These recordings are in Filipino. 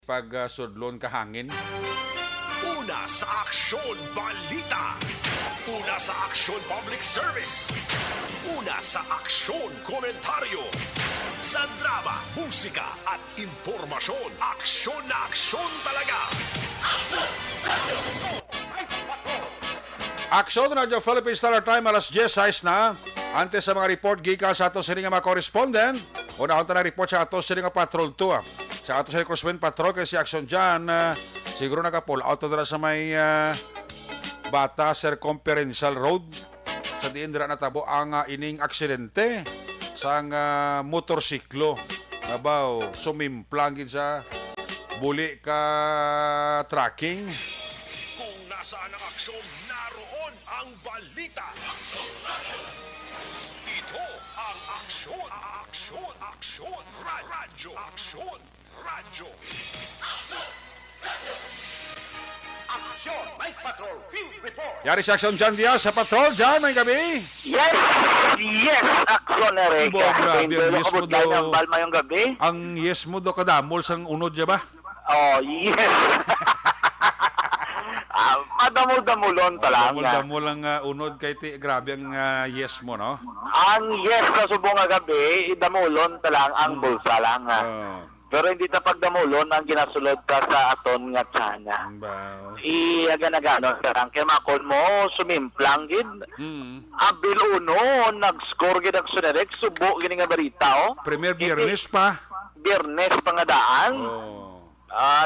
pag-sudlon ka hangin. Una sa aksyon balita. Una sa aksyon public service. Una sa aksyon komentaryo. Sa drama, musika at impormasyon. Aksyon na aksyon talaga. Aksyon na dyan Philippine Standard Time alas 10:06 na. Antes sa mga report gika sa ato sini nga mga correspondent. Una na report sa ato sini nga Patrol 2. Sa ato sini Crosswind Patrol kasi aksyon dyan. Siguro naka-pull out na sa may Bata Circumferential Road. Sa diin dira natabo ang ining aksidente sa motorsiklo. Abaw, sumimplang gid sa buli ka tracking. Kung nasaan ang aksyon, naroon ang balita. Ito ang aksyon. Aksyon. Radyo. Aksyon. Radyo. Aksyon. Night Patrol. Field Report. Yari sa aksyon dyan diya sa patrol dyan may gabi. Yes, aksyon na rin. Bo, grabe, ang yes mo daw. Ang balma yung gabi. Ang yes mo do kadamol sang unod dya ba? Oh, yes. Madamol-damulon pa lang. Damol ang unod kay ti grabe ang yes mo no. Ang yes na subong nga gabi, idamulon pa lang ang bulsa lang. Oh. Pero hindi ta pagdamulon ang ginasulod ka sa aton nga tsana. Wow. Iaganagano sarang kay makon mo sumimplang gid. Abil uno nag-score gid ang sunerek subo gini nga barita oh. Premier Biyernes pa. Biyernes pangadaan. Oh.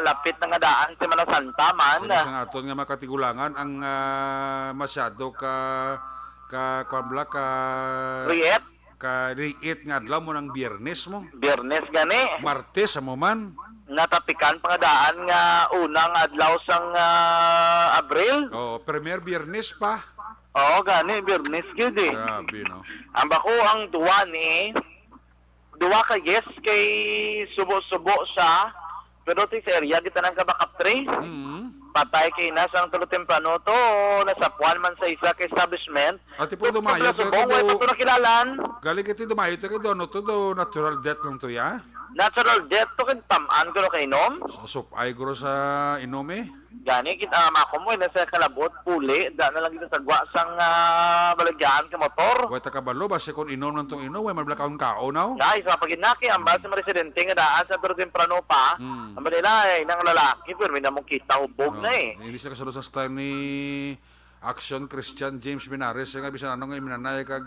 Lapit na nga daan si Manasanta man. Sa aton nga makatigulangan ang masyado ka kwambla ka Riet, ka-riit nga adlaw mo ng Biyernes mo. Biyernes gani. Martes mo man. Natapikan pangadaan nga unang adlaw sang Abril. Oh, Premier Biyernes pa. Oo, gani Biyernes gyud eh. Grabe no. Ang bako ang duwa ni duwa ka yes kay subo-subo sa pero ti sa area kita nang kabakap 3. Patay kay nasang tulo temprano to nasa puan man sa isa ka establishment. Ati po dumayo to subong way pa to nakilalan. galing kiti dumayo to kay dono to do natural death lang to ya. Natural death to kin tamaan ko kay inom. So ay guro sa inume. Gani kita mako mo nasa kalabot puli da na lang kita sagwa sang balagyan ka motor. Wa ta kabalo base kon inom lang tong inom way mablakaon kao now. Guys, sa paginaki ang base mga residente nga daan sa pero temprano pa. Ang nila ay nang lalaki pero may namong kita ubog na eh. Hindi sa kasunod sa style ni Action Christian James Minares nga bisan ano nga iminanay kag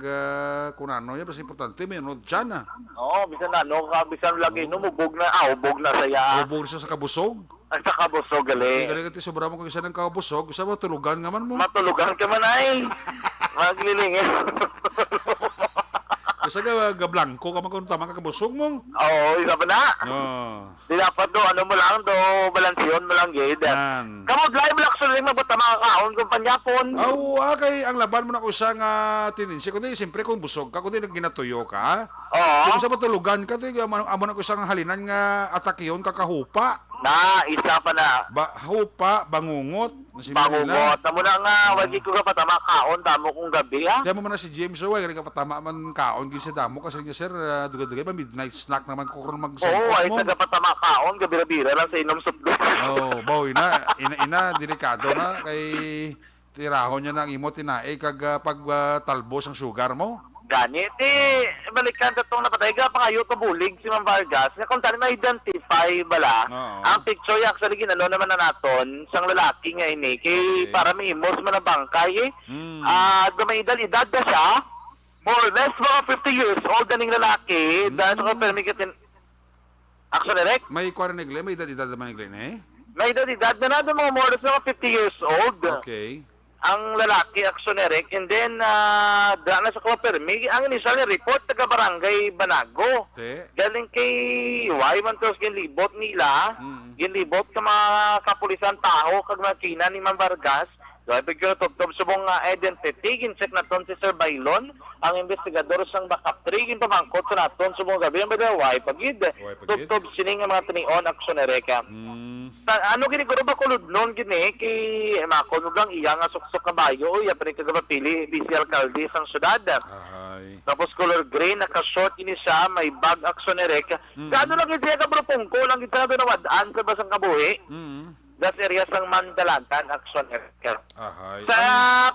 kunano ya basta importante may unod dyan Oo, bisan na no, bisan lagi no ubog na ubog na saya. Ubog siya sa kabusog. Ang sa kabusog gali. Galing kati sobra mo kung isa ng kabusog, isa mo tulugan nga man mo. Matulugan ka man ay. Maglilingin. Isa ga blanco ka man kung tama ka kabusog mo. Oo, isa pa na. Di dapat do, ano mo lang do, balansyon mo lang gid. Yan. Kamod live lang sa ring mabuta mga kaon kung panyapon. Kay ang laban mo na ko sa nga tinensya kundi siyempre kung busog ka kundi ginatuyo ka. Oo. Kung sa matulugan ka ti amo na ko sa nga halinan nga atakyon kakahupa. Na, isa pa na. Hupa, bangungot. Bangungot. Tamo na nga, wagi ko ka patama kaon, tamo kong gabi ha. Kaya mo man na si James Owe, galing ka patama man kaon gid sa damo kasi niya sir, dugay-dugay pa midnight snack naman ko kung Oo, ay mo. taga patama kaon, gabira-bira lang sa inom suplo. Baw ina delikado na kay tirahon niya ng imo tinae kag pagtalbos ang sugar mo. Ganit balikan tatong napatay ka pangayo to bulig si Ma'am Vargas nga kung tani ma-identify bala ang picture actually ginano naman na naton sang lalaki nga ini kay para may imos man na bangkay gamay edad na siya more or less mga 50 years old na ning lalaki dahil sa permitin actually direct May kuwan negle, may edad naman negle may edad na na mga more or less mga 50 years old. Okay. Ang lalaki aksyonerik and then daan na sa Clopermi ang initial report taga barangay Banago galing kay Wyman Tos ginlibot nila ginlibot ka mga kapulisan tao kag makina ni Ma'am Vargas so bigyo tubtob subong identity gincheck naton si Sir Bailon ang investigador sang backup 3 ginpamangkot sa naton subong gabi ang badaway pagid tubtob sining mga tinion aksyonerik. Ano gini ko ba kulod noon gini kay makunog lang iya nga suksok na bayo ya pa rin kagapapili busy alcalde sang syudad. Ay. Tapos color gray, naka-short ini siya, may bag action erek. Kano lang ito ka bro, pungko lang ito na nawadaan sa basang kabuhi. Das area sang Mandalantan, action erek. Ahay. Sa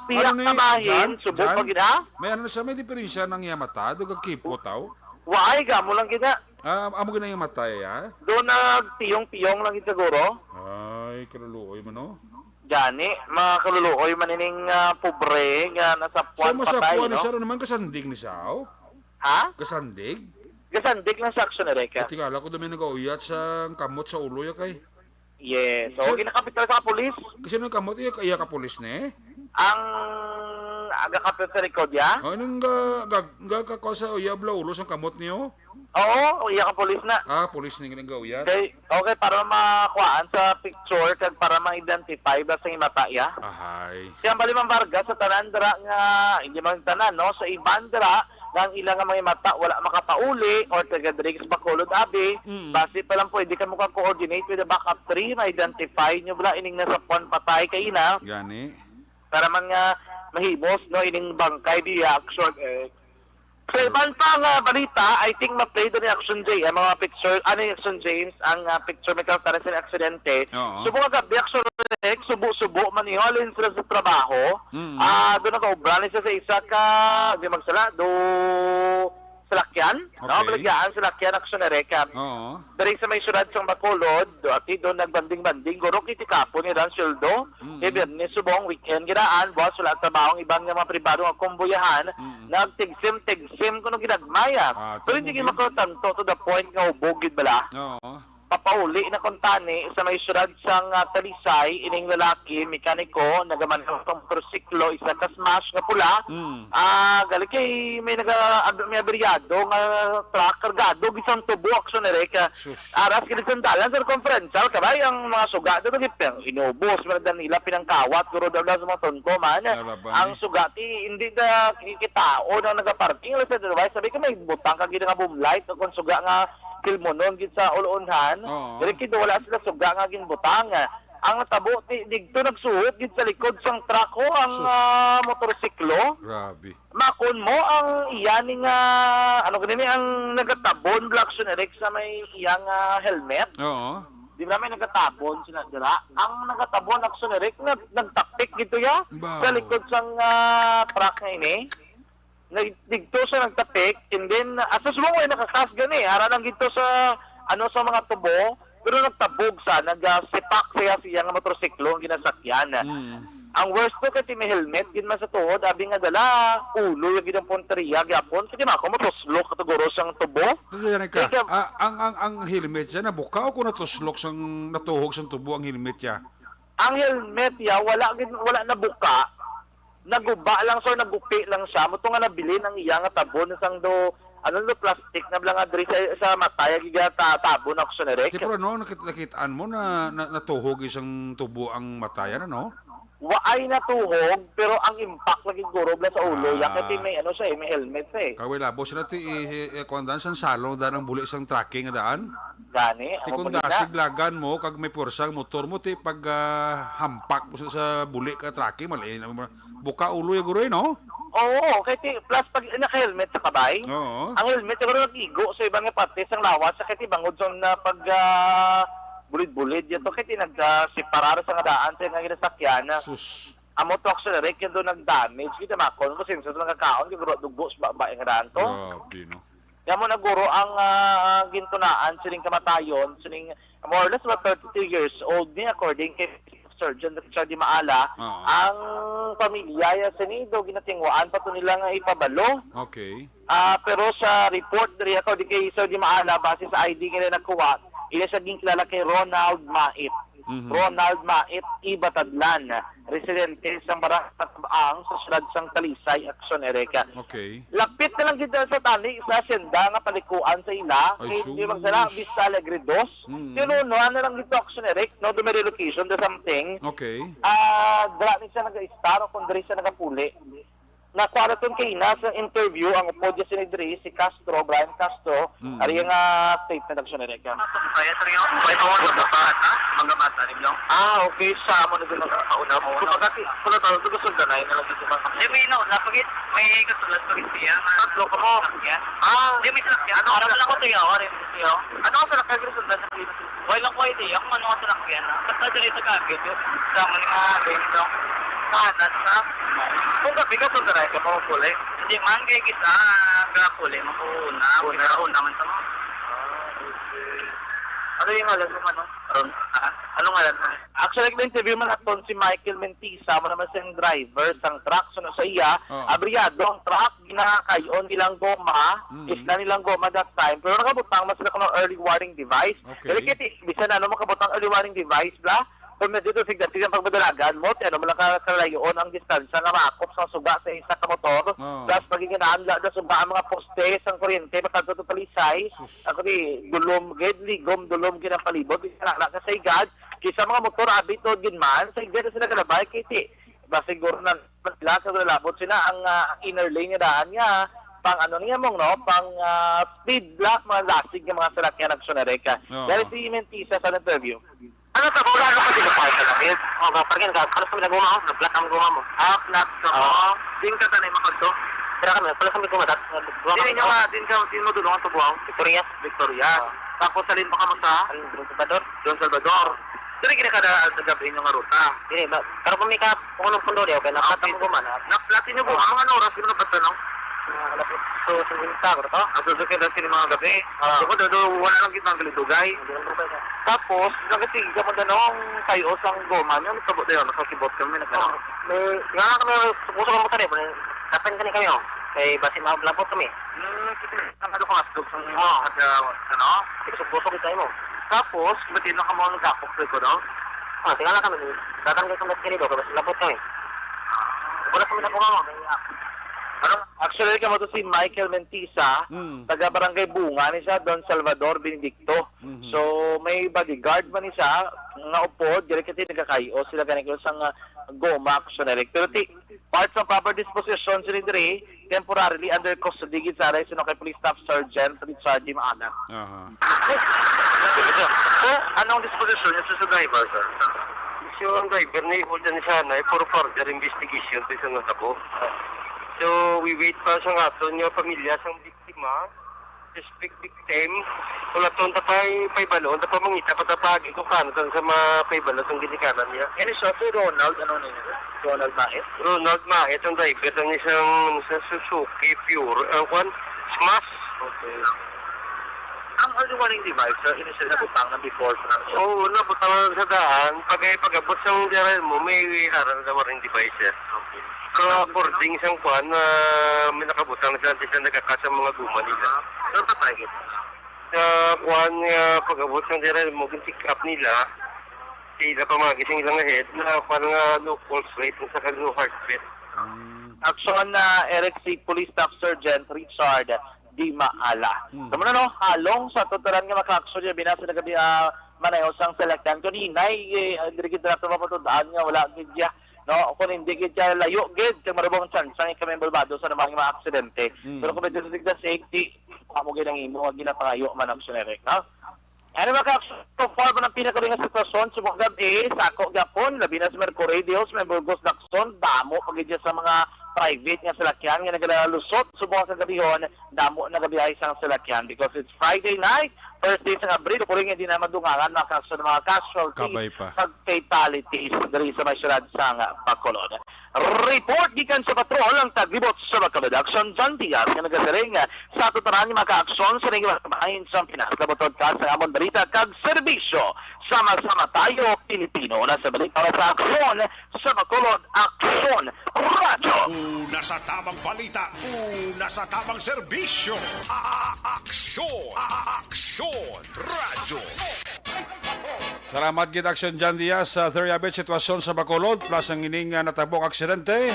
piyak ni, na bahin, Jan? subok Jan? pa gina. May ano na siya, may diferensya ng yamata, doon kipo tao. Waay ka mo lang gina. Amo gina yung matay, ha? Doon nagtiyong-tiyong lang ito siguro. Ay, kaluluoy mo, no? Gani, mga kaluluoy manining pobre nga nasa So, puwan patay, masapuan ni no? siya ro naman kasandig ni siya, oh? Ha? Kasandig? Gasandik lang sa action erek. Pati kala ko dumi nag-auyat sa kamot sa ulo ya kay. Yes. So, ginakapital sa kapulis. Kasi nung kamot iya ka pulis ne. Ang aga-kapit sa record ya? Oh, nung ka sa uya bla ulo sa kamot niyo. Oo, iya ka pulis na. Pulis ni nag-auyat. Okay, para makuhaan sa picture kag para ma-identify ba sa mata ya. Ahay. Kaya balimang Vargas sa tanan dira nga hindi man tanan no sa iban dira nga ang ilang nga mga mata wala makapauli or taga Drix Bacolod abi base pa lang pwede ka mo ka-coordinate with the backup 3 ma-identify nyo bala ining nasa puwan patay kay na Gani. para man nga mahimos no ining bangkay di action sa ibang pang balita, I think ma-play doon yung Action J, mga picture, yung Action James, ang picture may karakteres ng aksidente. Oo. Subo ka gabi, Action Rex, subo-subo, maniholin sila sa trabaho. Doon nag-obra siya sa isa ka, di magsala, salakyan. Okay. No, balagyan, salakyan, Action Rex. Oo. Dari sa may syudad sa Bacolod, at doon nagbanding-banding, guro kitikapo ni Dan Sildo. Ni subong weekend, ginaan, boss, wala trabaho, ang ibang mga pribado nga kumbuyahan, nagtigsim kuno ginagmaya. Pero hindi makatanto to the point nga ubogid bala. Oo. Papauli na kontani sa may syudad sang Talisay, ining lalaki, mekaniko, nagaman ng motorsiklo, isa ka smash nga pula. Gali kay may may aberyado nga truck kargado gisang tubo action erek. Aras kini sandalan sa conferential kabay ang mga suga do gipeng inubos man nila pinangkawat guro daw sa mga tonto man. Ang sugati hindi da kikitao na nagaparking sa device sabi ko may butang ka gid nga boom light kung suga nga kilmonon gid sa ulunhan. Dili kid wala sila suga nga ginbutang. Ang natabo digto nagsuot gid sa likod sang truck ko ang motorsiklo. Grabe. Makon mo ang iyaning ano ganini ang nagatabon black suneric sa may iyang helmet. Oo. Di ba may nagatabon sila dira? Ang nagatabon ak suneric nagtaktik gito ya sa likod sang truck nga ini. Digto sa nagtapik and then asas mo ay nakakas gani ara lang gito sa ano sa mga tubo pero nagtabog sa nagsipak siya nga motorsiklo ang ginasakyan. Ang worst ko kasi may helmet gid man sa tuhod abi nga dala ulo yung gidang punteriya gyapon kasi mako motoslok katuguro sang tubo. Ang helmet niya nabuka o kung natuslok sang natuhog sang tubo ang helmet niya? Ang helmet ya wala na buka. Naguba lang so nagupi lang siya mo nga nabili ng iya nga tabon sang do plastic na blang adri sa mataya giga tabon ako sa nerek. Pero no nakitaan mo na natuhog isang tubo ang matayan ano? Waay natuhog pero ang impact lagi guro bla sa ulo ya kasi may siya may helmet Kaway labo sila ti kuandan sang salong daan ang buli isang tracking daan. Gani Ti kung dasig lagan mo kag may puwersa ang motor mo ti pag hampak mo sa buli ka tracking mali buka ulo ya guro no? Oo, kasi plus pag naka-helmet sa kabay. Oo. Ang helmet siguro nag-igo sa ibang nga parte sang lawas sa kiti bangod sa na pag bulid-bulid yato kiti nagseparar sa nga daan sa nga ginasakyan. Sus. Amo to accelerate yung doon nag-damage kita makon mo sinso to nagkakaon siguro dugos ba nga daan to. Grabe no. Kaya mo naguro ang gintunaan sining kamatayon sining more or less about 32 years old ni according kay Surgeon Richard Di Maala, ang pamilya ya sinido ginatingwaan pa to nila nga ipabalo. Okay. Pero sa report diri ako di kay Sir Di Maala base sa ID nga nakuha, ila sa kilala kay Ronald Mait. Ronald Mait Ibatadlan, residente sa Barangay sa siyudad sang Talisay, Action Ereka. Okay. Lapit na lang gid sa tani sa senda nga palikuan sa ila kay di magsala Vista Alegre 2. Pero no na lang dito Action Erek no do may relocation to something. Okay. Dra ni siya naga-star kung diri siya nagapuli. Nakwaraton kay na sa interview ang upo niya sinidri si Castro, Brian Castro, ari nga statement Action Ereka. Kaya sa rin ako, mga tanim lang. Okay. Sa mo na doon kauna mo. Pagkati, pala tayo, gusto na na yun lagi diba? Hindi, may napagit. May katulad pagit siya. Tatlo ka mo. Hindi, may salakyan. Ano ka lang ko tayo? Ano ka salakyan? Gusto na sa Pilipinas? Wala lang ko idea kung ano ka salakyan. Basta dito ka agad. Sama ni mga bento. Kanan na. Kung gabi ka ito taray ka pa puli. Hindi man kay kita puli. Makuuna. Una man sa mga. Ano yung ngalan mo ano? Anong ngalan mo? Actually, nag-interview man natin si Michael Mentisa, mo naman siyang driver sang truck. So, sa iya, abriyado ang truck, ginakayon nilang goma, is na nilang goma that time. Pero nakabutang mas sila ng early warning device. Pero kiti, bisa na ano makabutang early warning device, bla? Kung medyo ito sigang pagmadalagan mo, ano mo lang kalayoon ang distansya na makakop sa suga sa isa ka motor. Plus, magiging naanla na suga ang mga poste sa kuryente, matagod ito palisay. Ako di, ligom, dulom, ginang palibot, ginang ka sa igad. Kisa mga motor, abito, ginman, sa igad na sila kalabay, kiti. Ba siguro na, sa labot sila, ang inner lane niya daan niya, pang ano niya mong, no? Pang speed block, mga lasig ng mga salakyan ng Sonareka. Dahil si Mentisa sa interview. Ano sa wala ka pa dito park na bit? Parking ka. Ano sa ginagawa mo? Flat ang guma mo. Flat. Oo. Din ka tanay makadto. Pero kami, pala kami kumadat. Din mo tulungan sa buwang? Victoria. Tapos salin pa ka mo sa? Don Salvador. Dili gina kada sa gabi nga ruta. Dili ba? Pero kung may ka punong pundo diyo, kaya nakata mo guma na. Nakplatin niyo buwang. Mga oras yun na patanong. So, sa winta ko to. Asusukin na sila mga gabi. Wala lang kitang galidugay. Tapos, kasi gamanda na ang kayo sa goma niya, nagkabot na yun, nakakibot kami, nagkano. Nga kami, supuso ka mo tayo, kapan ka ni kayo, kay basi mablabot kami. Ang ano ko nga, supuso kita mo. Tapos, batin na ka mo nagkakok ko, no? Tingnan lang kami, tatanggal kami sa kanito, kay basi labot kami. Wala kami na mo, actually, kamo to si Michael Mentisa, taga Barangay Bunga ni siya, Don Salvador Benedicto. So, may bodyguard man ni siya, nga upod, dili kasi nagkakayo sila ganito sang goma actionary. Pero parts of proper disposition sila dire, temporarily under custody gid sa sino kay Police Staff Sergeant Richard D. Maana. Anong disposition niya sa driver, sir? Yung driver na i-hold na sana for further investigation sa isang natabo. So, we wait pa sa aton yung pamilya sa biktima, suspect victim. Kung naton tapay paybalon, tapay mangita patapagin ko kano sa mga paybalon ang ginikanan niya. Ano siya, si Ronald, ano nila? Ronald Maet? Ronald Maet, ang driver ng isang Suzuki Pure, Smash. Okay. Ang early warning device, initial na butang na before sa Oo, nabutang sa daan. Pag-abot sa diyan mo, may aral na warning device. Okay. So, boarding isang kuhan na may nakabutang na siya nagkakasa mga guma nila. Ano pa tayo? Sa kuhan pag-abot ng diyan mo, pick up nila, sila pamagising ilang head na parang no pulse rate sa kanilang heart rate. Action na Eric C. Police Staff Sergeant Richard D. Maala. Tama na no, halong sa tuturan nga maka-action niya, binasa na gabi manayo sang selektan. Kaninay, dirigid na ito mapatudaan nga, wala gidya. No, kung hindi gidya layo, gid, kung marabong chance, ang ikamay balbado sa namang mga aksidente. Pero kung medyo sa safety, mo ginang imo, wag ginapangayo man ang sunere. No? Ano maka-action so far ba ng pinakaringa sitwasyon sa mga gabi, sako gapon, labi na sa Mercury Deals, may Burgos Lacson, damo pagidya sa mga private nga salakyan nga nagalalusot subukan sa gabihon, damo na gabihay sang salakyan because it's Friday night, Thursday sa Abril, kung hindi na madungangan sa mga casualties pag fatalities dari sa may syudad sang Bacolod. Report gikan sa patrol ang taglibot sa Bacolod Action John Diaz nga nagasaring sa tutaran ni maka-aksyon sa naging sa Pinas. Kabutod ka sa amon balita kag serbisyo. Sama-sama tayo, Pilipino, na sa balik para sa aksyon sa Bacolod Action Radyo. Una sa tamang balita, una sa tamang serbisyo. Aksyon! Aksyon! Radyo! Salamat gid Action John Diaz sa Theriabit sitwasyon sa Bacolod plus ang ining natabok aksidente.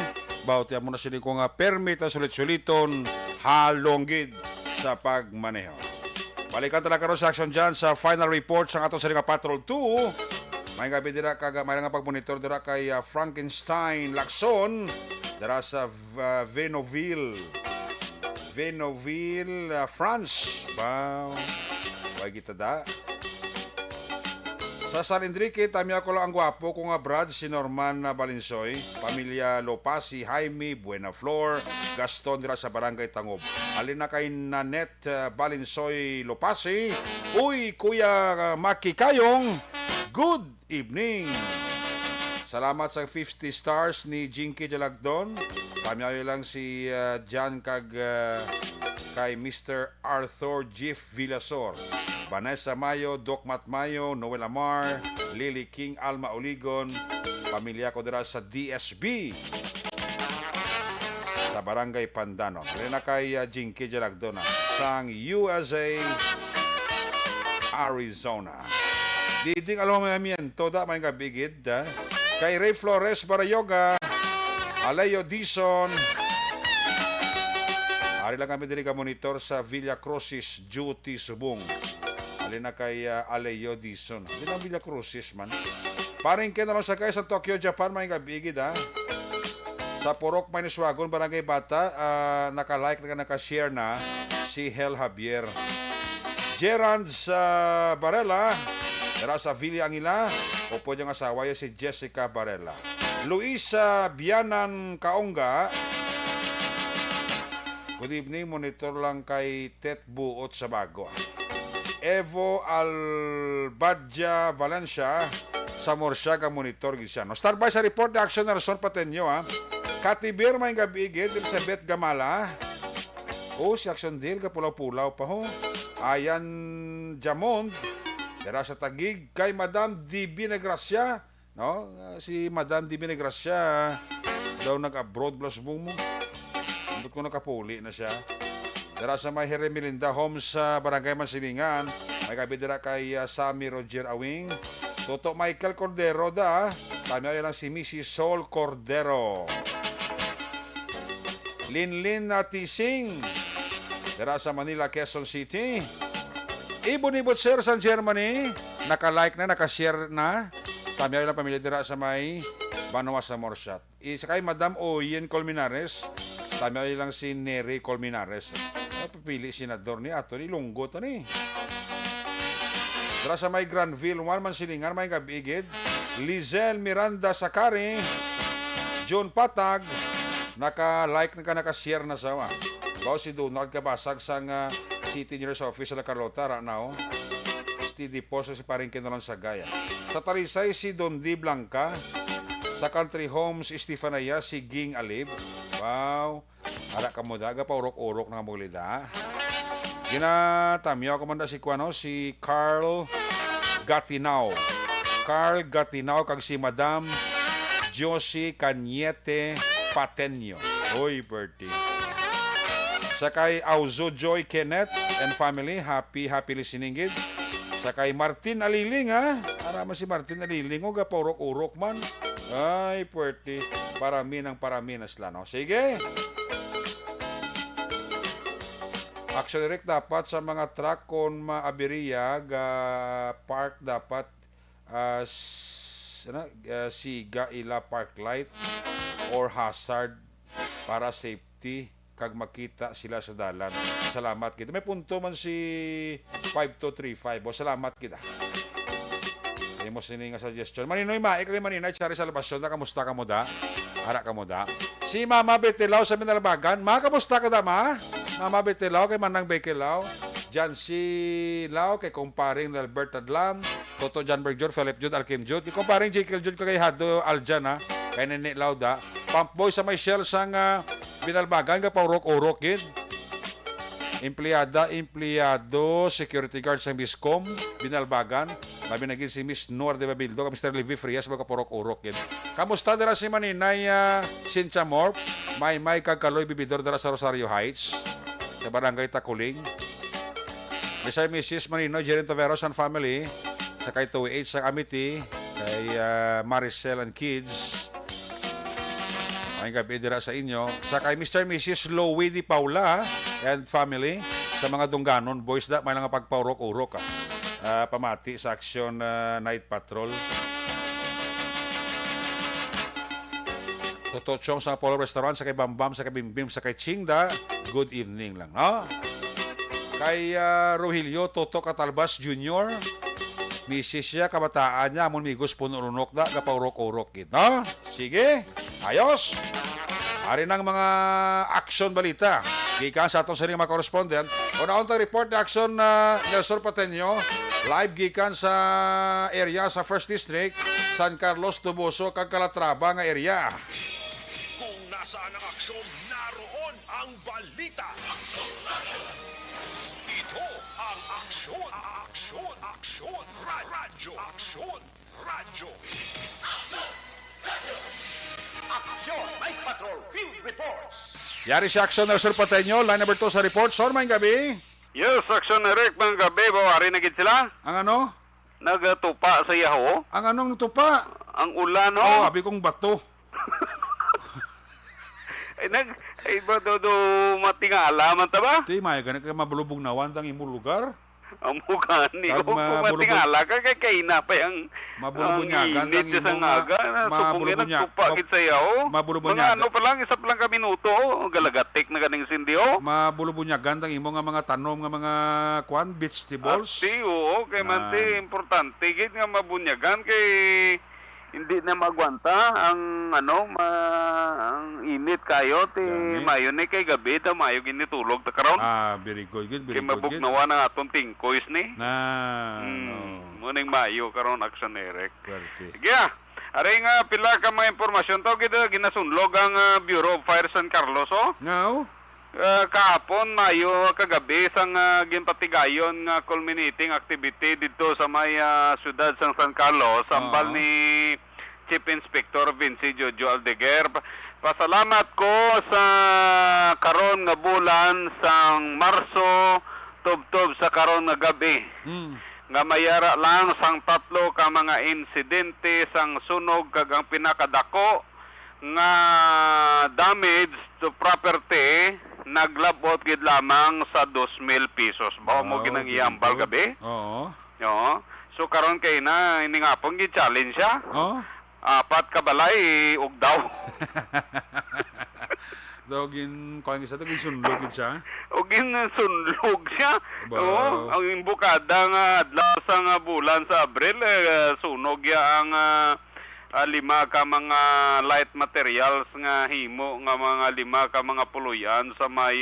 Bawat mo na sila kung permit na sulit-suliton halong gid sa pagmaneho. Balikan talaga karon sa Action John sa final report sa ato sa Patrol 2. May gabi dira may nga pagmonitor dira kay Frankenstein Lacson dira sa Venoville, France. Wow. Why kita da? Sa San Enrique, tamya ko lang ang gwapo ko nga Brad, si Norman Balinsoy, pamilya Lopasi, Jaime, Buenaflor, Gaston dira sa Barangay Tangob. Alin na kay Nanette Balinsoy Lopasi. Uy, Kuya Maki Kayong, good evening. Salamat sa 50 stars ni Jinky Jalagdon. Pamyayo lang si John kay Mr. Arthur Jeff Villasor. Vanessa Mayo, Doc Mat Mayo, Noel Amar, Lily King, Alma Oligon, pamilya ko dira sa DSB sa Barangay Pandano. Kaya na kay Jinky Jalagdona sang USA, Arizona. Diding alomamiento da may gabigid da. Kay Ray Flores Barayoga, Aleo Dison. Ari lang kami diri ka monitor sa Villa Crucis Duty Subong. Alin na kay Aleo Dison. Di lang Villa Crucis man. Paring kinalong sakay sa Tokyo, Japan, may gabigid ha. Sa Purok, Maniswagon, Barangay Bata, naka-like na naka-share na si Hel Javier. Gerard sa Barela, dara sa Villa Angila, upo niyang asawa si Jessica Barela. Luisa Bianan Kaongga, good evening, monitor lang kay Tet Buot sa Bago. Evo Albadja Valencia sa Morsiaga monitor gisano. Start by sa report de action na Rason Patenyo ha. Katibir may gabigid Elizabeth Gamala. Si Action Deal kapulaw-pulaw pa ho. Ayan Jamond dira sa Tagig kay Madam DB Negracia, no? Si Madam DB Negracia daw nag-abroad plus boom mo. Hindi ko nakapuli na siya. Dara sa may Melinda Homes sa Barangay Mansilingan, may kabidira kay Sammy Roger Awing. Toto Michael Cordero da, kami ay lang si Mrs. Sol Cordero. Linlin Natising, dara sa Manila, Quezon City. Ibon-ibot sir sa Germany, naka-like na, naka-share na. Kami ay lang pamilya dira sa may Banawa sa Morsat. Isa kay Madam Oyen Colmenares, kami ay lang si Nery Colmenares. Pipili senador ni ato ni Lunggo to ni. Dara sa may Granville, Mansilingan, may gabigid. Lizel Miranda Sakari, John Patag, naka-like na naka-share na sa Bao si Donald Kabasag sang City Nurse Office sa La Carlota, Ranao. STD Post si paring kinalon sa Gaya. Sa Talisay, si Dondi Blanca. Sa Country Homes, Estefanaya, si Ging Alib. Wow. Ara ka mo daga pa urok-urok na mulida. Ginatamyo ko man si kuano si Carl Gatinao. Carl Gatinao kag si Madam Josie Cañete Patenyo. Oy, birthday. Sakay Auzo Joy Kenneth and family, happy listening gid. Sakay Martin Aliling ha. Ara man si Martin Aliling o ga pa urok-urok man. Ay, birthday. Parami na sila, no? Sige. Action direct dapat sa mga truck kung maabiriya park dapat siga ila park light or hazard para safety kag makita sila sa dalan. Salamat kita. May punto man si 5235. Salamat kita. Mo sini nga suggestion. Maninoy mae kay Maninay Chari sa labasyon na kamusta ka mo da? Ara ka mo da? Si Mama Betilaw sa Minalabagan. Kamusta ka da ma? Mama Betilaw kay Manang Bekilaw. Jancy Lao kay kumparing Albert Adlan. Toto Janberg Jud, Philip Jud, Alkim Jud. Kay kumparing Jekyll Jud kay Hado Aljan ha. Kay Nene Lauda. Pump Boy sa may shell sang Minalabagan ka paurok-urok gid. Empleyado, security guard sa Miscom, Binalbagan. Labi naging si Miss Noor de Babildo, Mr. Levi Frias, magkapurok-urok yun. Kamusta dara si Maninay Cynthia Morp, may kagkaloy bibidor dara sa Rosario Heights, sa Barangay Takuling. Bisay Mrs. Maninoy, Jerin Taveros and family, sa kay 2H sa Amity, kay Maricel and kids. May gabi dira sa inyo. Sa kay Mr. and Mrs. Lowy Di Paula and family, sa mga Dungganon boys da, may lang pagpaurok-urok pamati sa Action Night Patrol. Totochong sa Apollo Restaurant, sa kay Bambam, sa kay Bimbim, sa kay Chingda, good evening lang, no? Kay Rogelio Toto Catalbas Jr., Misis siya, kabataan niya, amon migos punulunok da, kapaurok-urok gid, no? Sige, ayos. Ari ng mga action balita. Gikan sa atong sining mga correspondent. Una-unang report na action na Nelson Pateño, live gikan sa area sa 1st District, San Carlos, Tubuso, kag Calatrava nga area. Kung nasaan ang aksyon, naroon ang balita. Ito ang aksyon. Radyo. Aksyon, Night Patrol, Field Reports. Yari si action Nelson Pateño, line number 2 sa report. Sir, may gabi. Yes, action Eric, mga gabi, bawari na gid sila. Ang ano? Nagatupa sa yaho. Ang anong tupa? Ang ulan, no? Oh, abi kong bato. Ay ba do matingala man ta ba? Di, may ganit ka mabulubog na wantang imong lugar. Ang mukha ni Kag ko, kung matingala ka, kay na pa ang Mabulubunyagan init ang sa imong, ngaga. Tupungin ang tupa gid sa yaho. mabulubunyagan. Mga ano pa lang, isa pa lang ka minuto, galagatik na ganing sindiho. Mabulubunyagan ang imo nga mga tanom nga mga kwan, vegetables. Ati, oo, kay man ti, importante gid nga mabunyagan kay hindi na magwanta ang ang init kayo ti Gani. mayo ni kay gabi ta mayo ginitulog ta karon. Very good, good, Kay very good. good. mabugnawa na atong tingkoys ni. No. Muning mayo karon action Eric. Swerte. Sige. Ari nga pila ka mga impormasyon to ginasunlog ang Bureau of Fire San Carlos oh. Ngaw? Kahapon mayo kagabi sang ginpatigayon nga culminating activity dito sa may siyudad sang San Carlos sambal ni Chief Inspector Vinci Jojo Aldeguer. Pasalamat ko sa karon nga bulan sang Marso tubtob sa karon nga gabi. Nga mayara lang sang 3 ka mga insidente sang sunog kag ang pinakadako nga damage to property naglabot gid lamang sa 2,000 pesos. Bao mo ginang iambal gabi? Oo. Oo. So karon kay na ini nga pong gi-challenge siya. Oh? 4 ka balay ug daw. Dogin, kung isa to, sunlog siya. Ug sunlog siya. Ba- Oo. Ang imbukada nga adlaw sa nga bulan sa Abril sunog ya ang 5 ka mga light materials nga himo nga mga 5 ka mga puluyan sa may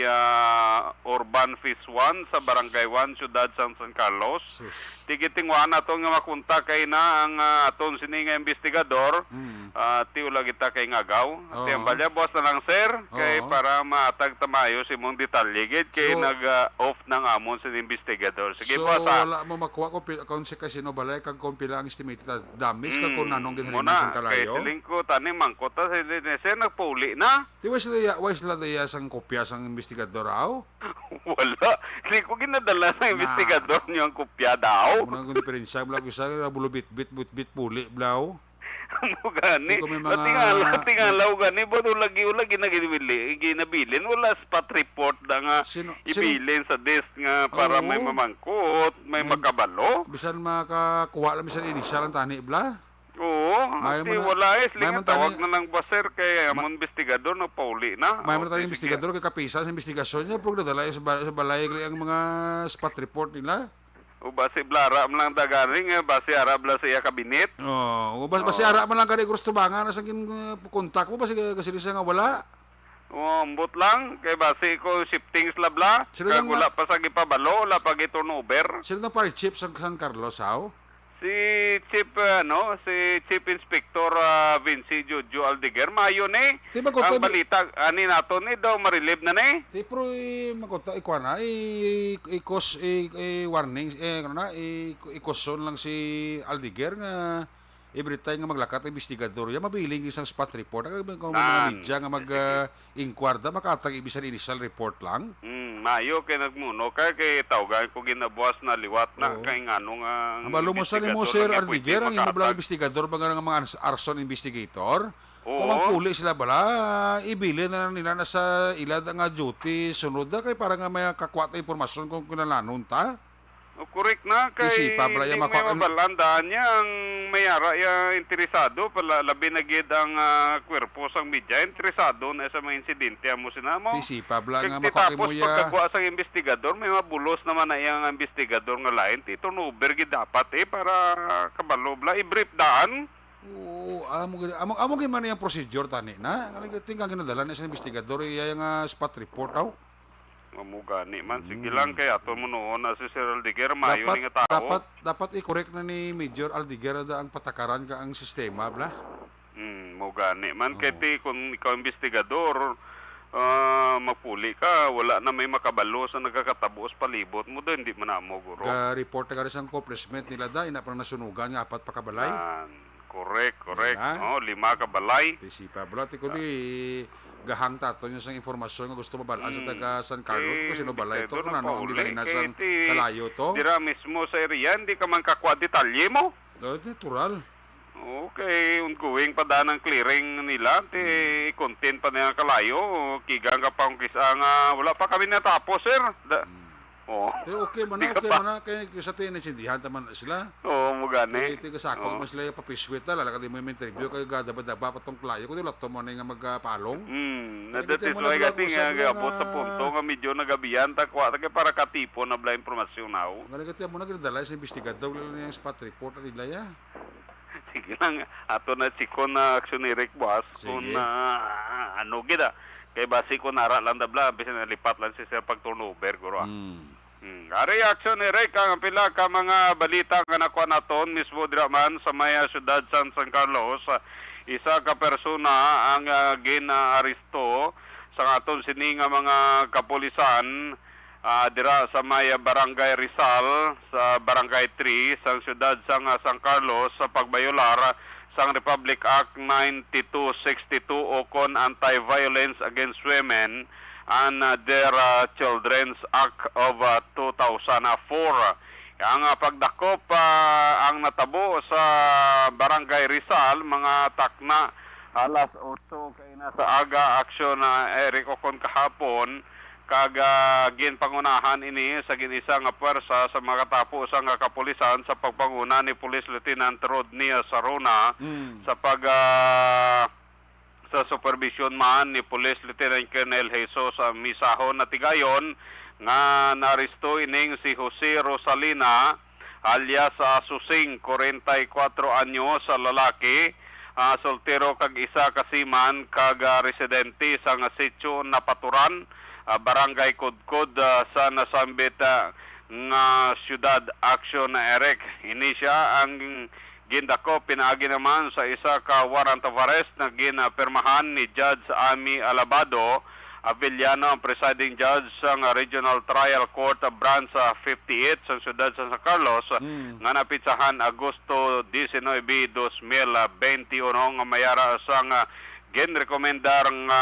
Urban Phase 1 sa Barangay 1, Ciudad San Carlos. Sus. Tigitingwa na to nga makunta kay na ang aton sini nga investigador. Tiula kita kay ngagaw. Oo. Tiambalya boss na lang sir kay Oo. para matag tamayo si mong detalye gid kay So- nag-off ng amon sa investigador. Sige So, boss ha. wala mo makuha kung si Casino Balay, kag kung pila ang estimated na damage, kag kung nanong ginhalimas Muna, ang kay kalayo. siling ko tani mangkot ta si sir nagpauli na. Di wais la daya sang kopya sang investigador aw? Wala. Hindi ko ginadala sa investigador niyo ang kopya daw. Muna kung diferensya, bla ko sa bulo bit puli blaw. Ano gani? Kung may mga- Tingalaw gani. Ba't ulagi na ginabilin? Wala spot report na nga Sino- ibilin sa desk nga para Oo. may mamangkot, may makabalo. Bisan makakuha lang bisan initial ang tani bla. Oo. May Ati mo na- wala eh. may mo Sling tawag tani- na ng baser kay amon investigador na pauli na. May mga Okay, tayong investigador kay kapisa sa investigasyon niya pag nadala sa balay ang mga spot report nila. O basi blara man lang dagaring basi arab la sa iya kabinet. Oh, basi ara man lang kani gusto banga na sa kontak mo basi kasi nga wala. O ambot lang kay basi ko shifting slabla. Sino Kag lang wala pa sa gipabalo, wala pa giturnover. Sino na pare chief sa San Carlos aw? Si Chief Inspector Vinci Jojo Aldeguer mayo ni. Di ba, Ang Kote, balita ani nato ni daw marilib na ni. Ti pro makota ikuan na ikos warning ano na ikoson lang si Aldeguer nga every time nga maglakat investigador ya mabiling isang spot report kung mga media nga mag-inquire makatag ibisan initial report lang. Mayo kay nagmuno kay tawgan ko ginabuas na liwat na Oo. kay nganong Ang balo mo sa ni mo Sir Aldeguer ang imong investigador mga mga arson investigator. Kung Oo. magpuli sila bala, ibili na nila na sa ilad nga duty sunod na kay para nga may kakwat na impormasyon kung kinalanon ta. O, correct na kay Isipa, bala, hindi yung may maka- mabalandaan niya ang mayara ya interesado pala labi na gid ang kwerpo sang media interesado na sa mga insidente amo sinamo. Isipa, bala nga Tapos makakimo ya. pagkagwa sa investigador may mabulos naman na iyang investigador nga lain ti turnover gid dapat para kabalo bla i-brief daan. Oo, amo gyud man yung procedure tani na. Ano gyud tingkang ginadala na sa investigador iya nga spot report aw. Amo gani man sige lang kay aton mo noon na si Sir Aldiger mayo ni nga tao. Dapat i-correct na ni Major Aldiger da ang patakaran ka ang sistema bla. Mo gani man kay ti kung ikaw investigador magpuli ka wala na may makabalo sa nagkakatabos palibot mo doon di man amo guro. Ga report ka sa accomplishment nila da ina pa nasunugan nga apat pa kabalay. Correct. Wala. 5 ka balay. Isipa bla ti kundi gahang tato niya sa informasyon nga gusto mabalaan sa taga San Carlos ko sino balay to kung ano ang dinalinas ang kalayo to. Dira mismo sa area di ka man kakwa detalye mo. Natural. Okay, unkuwing pa daan ang clearing nila, ti content pa niya kalayo, kigang ka pa nga, wala pa kami natapos, sir. Okay man na, kaya sa tinasindihan taman na sila. Mo gani. Iti kasako man sila yung papiswit na, lalakad mo yung interview, kayo gadaba-daba patong klayo, kundi lato mo na yung magpalong. That is why gati nga abot sa punto nga medyo nagabiyan, takwa, para katipo na bla informasyon na. Ngalagati mo na ginadala sa investigador, lalo na yung spot report na nila ya. Sige lang, ato na sikon na aksyonerik boss, kung ano gida. Kay basi ko nara lang dabla, bisan nalipat lang si sir pag turnover, guro. Reaction ni Rick ang pila ka mga balita nga nakuha naton mismo dira man sa maya syudad San Carlos. Isa ka persona ang gina-aresto sa aton sini nga mga kapulisan dira sa maya Barangay Rizal sa Barangay 3 sa syudad sang San Carlos sa pagbayolar sang Republic Act 9262 o kon Anti-Violence Against Women and their Children's Act of 2004. Ang pagdakop ang natabo sa Barangay Rizal mga takna alas 8 kay nasa aga aksyon Eric Ocon kahapon kaga ginpangunahan ini sa ginisa nga puwersa sa mga tapo sa nga kapulisan sa pagpanguna ni Police Lieutenant Rodney Sarona sa sa supervision man ni Police Lieutenant Colonel Jesus Misahon na tigayon nga naristo ining si Jose Rosalina alias Susing 44 anyo sa lalaki soltero kag isa kasiman kag residente sa nga sitio Napaturan Barangay Kudkud sa nasambit nga syudad action na Eric. Ini siya ang gindako pinaagi naman sa isa ka warrant of arrest na ginapirmahan ni Judge Ami Alabado Avellano ang presiding judge sa Regional Trial Court Branch 58 sa syudad sa San Carlos nga napitsahan Agosto 19, 2021 nga mayara sa ginrekomendar nga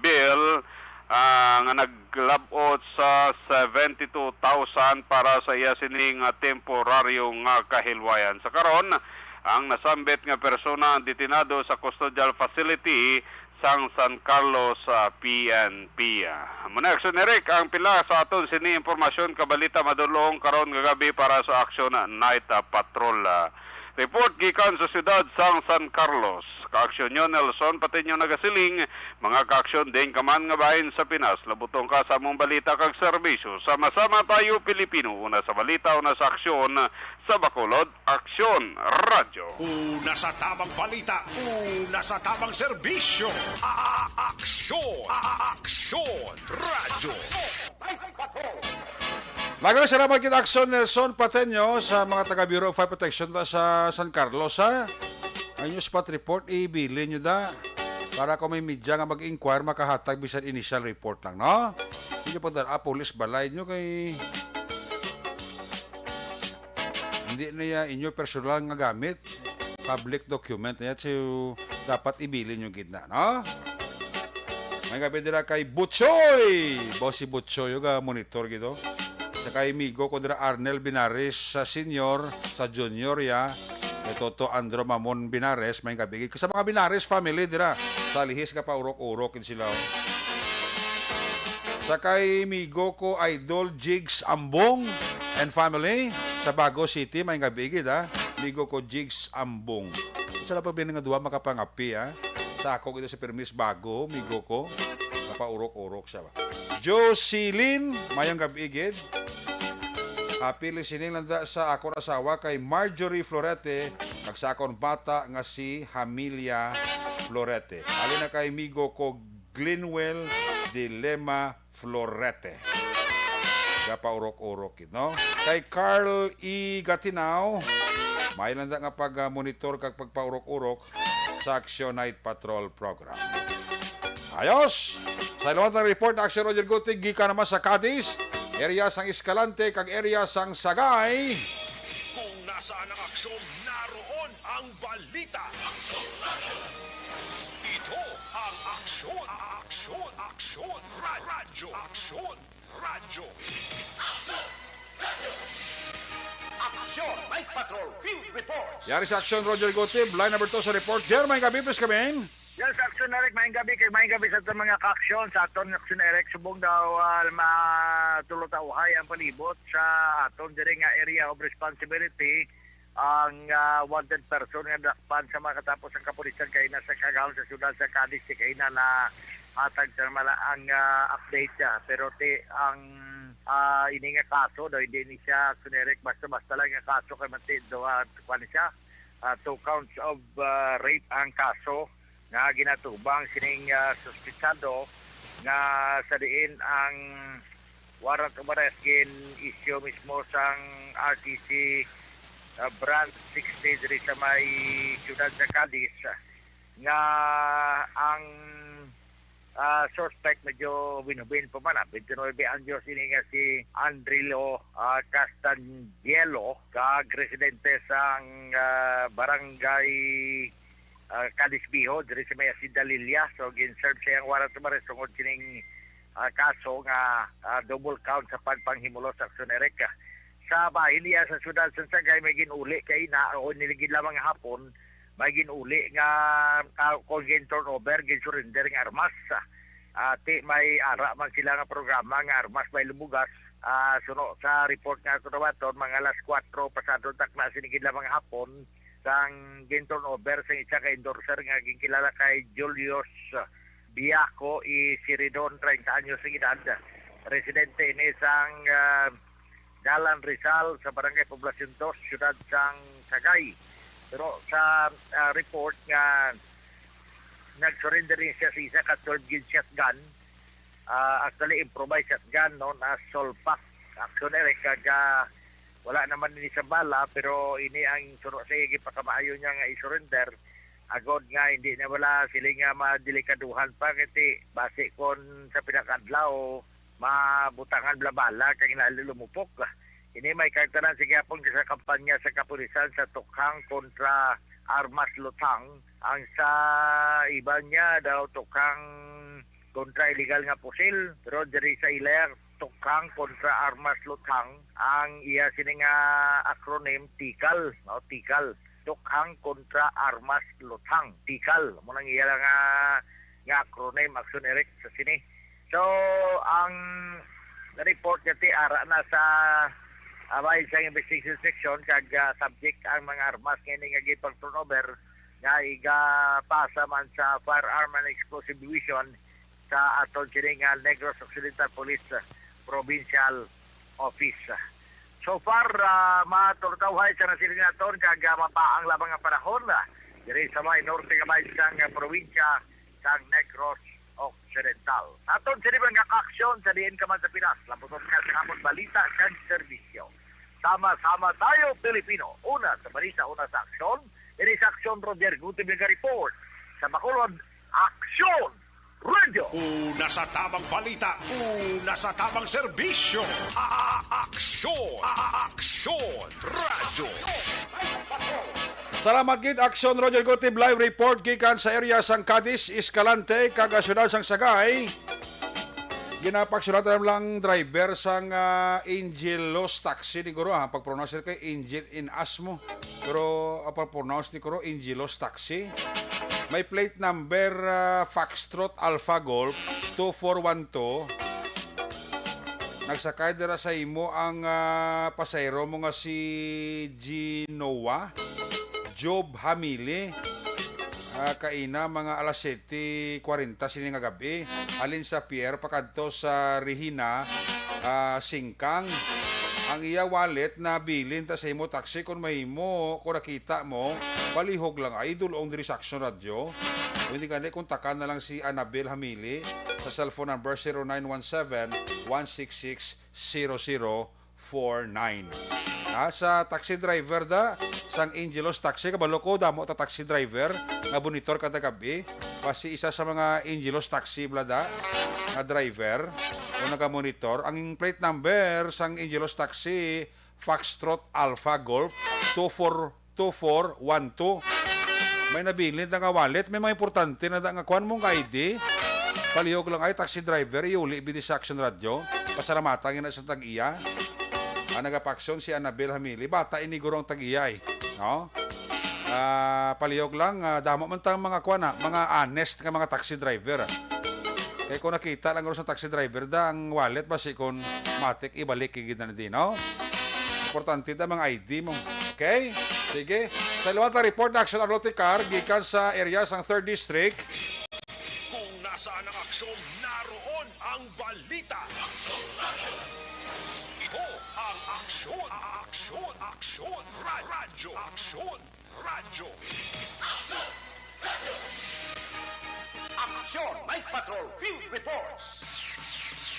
bill nga naglabot sa 72,000 para sa iya sining temporaryong kahilwayan. Sa karon, ang nasambit nga persona ang detinado sa custodial facility sang San Carlos PNP. Muna aksyon Eric, ang pila sa aton sini impormasyon kabalita madulong karon gagabi para sa aksyon night patrol. Report gikan sa siyudad sang San Carlos. Kaaksyon nyo Nelson, pati nyo nagasiling, mga kaaksyon din kaman nga bahin sa Pinas. Labutong ka sa mong balita kag serbisyo. Sama-sama tayo Pilipino. Una sa balita, una sa aksyon, sa Bacolod, Aksyon Radio. Una sa tamang balita, una sa tamang serbisyo. Aksyon Radio. Maraming salamat kita Aksyon Nelson Pateño sa mga taga Bureau of Fire Protection sa San Carlos ha. Ang yung spot report, ibili nyo da. Para kung may media nga mag-inquire, makahatag bisan initial report lang, no? Hindi po dara, police balay nyo kay... Hindi na ya inyo personal nga gamit. Public document na yan. So, dapat ibili nyo gitna, no? May gabi dira kay Butchoy! Bossy Butchoy, yung monitor gito. Sa kay Migo ko dira Arnel Binares sa senior, sa junior ya. Toto Andro Mamon Binares, may kabigay. Sa mga Binares family, dira. Sa lihis ka pa, urok-urokin sila. Sa kay Migo ko, Idol Jigs Ambong. and family sa Bago City, may gabigid ha. Migo ko Jigs Ambong. Sa pa nga duwa makapangapi ha. Sa ako ito si Permis Bago, migo ko. Napaurok-urok siya ba. Jocelyn, mayang gabigid. Happy listening landa sa akong asawa kay Marjorie Florete, nagsakon bata nga si Hamilia Florete. Alin na kay migo ko Glenwell Dilema Florete. Gapa urok-urok no? Kay Carl E. Gatinaw, may landa nga pag-monitor kag pagpaurok-urok sa Action Night Patrol Program. Ayos! Sa ilawang report, Action Roger Gutig, gika naman sa Cadiz, area sang Escalante, kag area sang Sagay. Kung nasaan ang aksyon, naroon ang balita. Ito ang aksyon, aksyon, aksyon, radyo, aksyon, radyo. Action Night Patrol Field Reports. Yari sa Action Roger Gutig, line number 2 sa report. Jer, may gabi, please kami. Yes, Action Eric, maing gabi sa itong mga ka-aksyon sa aton Action Eric. Subong daw matulotauhay ang palibot sa aton diri nga area of responsibility ang wanted person nga dakpan sa mga katapos ang kapulisan kay nasa kagahon sa syudad sa Cadiz kay na hatag sa mala ang update siya. Pero ang ini nga kaso daw hindi ni siya Action Eric basta-basta lang nga kaso kay mati daw siya 2 counts of rape ang kaso nga ginatubang sining suspitsado nga sa diin ang warrant of arrest gin issue mismo sang RTC branch 60 diri sa may siyudad sa Cadiz nga ang suspect medyo binubin pa man 29 anyos ini nga si Andrilo Castandielo kag residente sang barangay Cadiz Biho, diri sa may Asinda Lilia. So, gin-serve siya ang warrant of arrest tungkol sining kaso nga double count sa pagpanghimulo sa Action Eric. Sa bahin niya sa syudad sa Sagay, may ginuli kay na o niligid lamang hapon, may ginuli nga kung gin-turnover, gin-surrender ng armas. May ara man sila nga programa nga armas may lumugas. Suno sa report nga ito naman, mga alas 4 pasado takna sinigid lamang hapon, sang ginton over sa isa ka endorser nga ginkilala kay Julius Biaco y Siridon 30 anyos sa edad. Residente ini sang Dalan Rizal sa Barangay Poblacion 2, Siyudad sang Sagay. Pero sa report nga nag-surrender rin siya sa isa ka 12 gauge shotgun. Actually improvised shotgun known as Solpac. Action Eric kaga wala naman ni sa bala pero ini ang suro sa gipakamayo niya nga i-surrender agod nga hindi na wala sila nga madelikaduhan pa kasi base kon sa pinakadlaw mabutangan bala kag nalulumupok. Ini may kaitanan sige apong sa kampanya sa kapulisan sa tukhang kontra armas lutang ang sa iba niya daw tukhang kontra illegal nga pusil pero diri sa ilayang tukhang kontra armas lutang ang iya sining acronym TICAL no TICAL tukhang kontra armas lutang TICAL mo nang iya nga acronym Action Eric sa sini. So ang report niya ara na sa abay sa investigation section kag subject ang mga armas nga nga gipang turnover nga iga pasa man sa Firearm and Explosive Division sa aton sining Negros Occidental Police Provincial Office. So far, matulutawhay sa nasiling naton kag mapaang labang ang panahon diri sa may norte kamay sang probinsya sang Negros Occidental. Aton siniban nga aksyon sa diin ka man sa Pinas. Laputon ka sa amon balita kag serbisyo. Sama-sama tayo, Pilipino. Una sa balita, una sa aksyon. Diri sa aksyon, Roger Gutim nga report. Sa Bacolod, aksyon! Radio! Una sa tamang balita, una sa tamang serbisyo. Aksyon! Aksyon! Radyo! Salamat gid Action Roger Gotib live report gikan sa area sang Cadiz, Escalante, kag syudad sang Sagay. Ginapaksulatan lang driver sang Angelos Taxi ni Guro pag-pronounce kay Angel in Asmo. Pero pag-pronounce ni Guro Angelos Taxi. May plate number Foxtrot Alpha Golf 2412 nagsakay dira sa imo ang pasayro mo nga si Ginoa Job Hamili. Kaina mga alas 7:40 sini nga gabi alin sa pier pakadto sa Regina Singkang. Ang iya wallet na bilin ta sa imo taxi kung mahimo kung nakita mo palihog lang ay dulong diri sa Action Radio. Kung hindi kanil kontakan na lang si Annabel Hamili sa cellphone number 0917-166-0049. Sa taxi driver da sang Angelos Taxi kabalo ko damo ta taxi driver nga bonitor kada gabi pasi isa sa mga Angelos Taxi blada nga driver o naga-monitor ang plate number sang Angelos Taxi Foxtrot Alpha Golf 242412. May nabilin na nga wallet, may mga importante na nga kuan mong ID. Palihog lang ay taxi driver iuli bidi sa Action Radio. Pasalamatan na sa tag-iya. Ang nagapaksyon si Annabel Hamili, bata inigurong tag-iyay, no? Palihog lang damo man tang mga kuan mga honest nga mga taxi driver. Kaya kung nakita lang sa taxi driver da ang wallet basi kon matik ibalik gid na din, no? Importante da mga ID mo. Okay? Sige. Sa liwata report na Action Arlo Car gikan sa area sang 3rd District. Kung nasaan ang aksyon, naroon ang balita. Ito ang aksyon. Radyo. Action, Night Patrol Field Reports.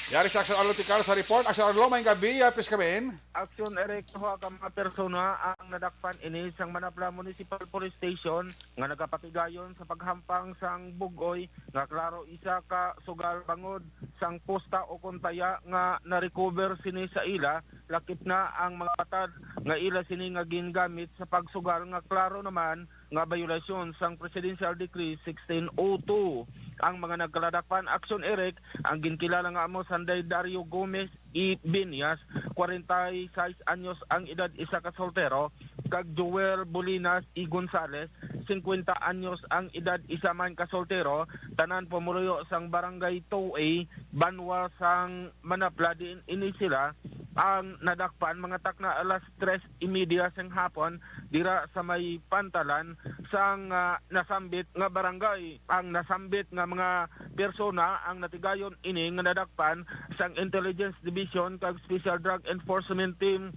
Yari sa Action Arlo Car sa report. Action Arlo, may gabi, apis kami. Aksyon erect ho ka mga persona ang nadakpan ini sang Manapla Municipal Police Station nga nagapatigayon sa paghampang sang bugoy nga klaro isa ka sugal bangod sang posta o kontaya nga na-recover sini sa ila lakip na ang mga patad nga ila sini nga gingamit sa pagsugal nga klaro naman nga violasyon sang Presidential Decree 1602. Ang mga nagkaladakpan action erect ang ginkilala nga amo Sanday Dario Gomez E. Binyas, 46 anyos ang edad isa ka soltero, kag Joel Bolinas E. Gonzales, 50 anyos ang edad isa man ka soltero, tanan pumuluyo sang barangay 2A, Banwa sang Manapla din ini sila ang nadakpan mga takna alas 3:30 sang hapon dira sa may pantalan sang nasambit nga barangay. Ang nasambit nga mga persona ang natigayon ini nga nadakpan sang Intelligence Division kag Special Drug Enforcement Team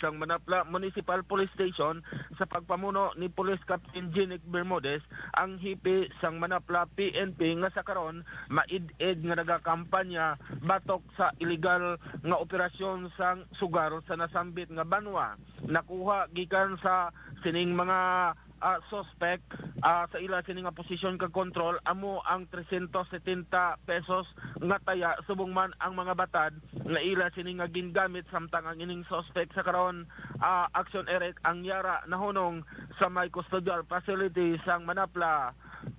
sang Manapla Municipal Police Station sa pagpamuno ni Police Captain Jenic Bermudez, ang hipi sang Manapla PNP nga sa karon maid-ed nga nagakampanya batok sa illegal nga operasyon sang sugar sa nasambit nga banwa. Nakuha gikan sa sining mga suspect sa ila sini nga posisyon kag control amo ang 370 pesos nga taya subong man ang mga batad nga ila sini nga gingamit samtang ang ining suspect sa karon action erect ang yara nahunong sa may custodial facility sang Manapla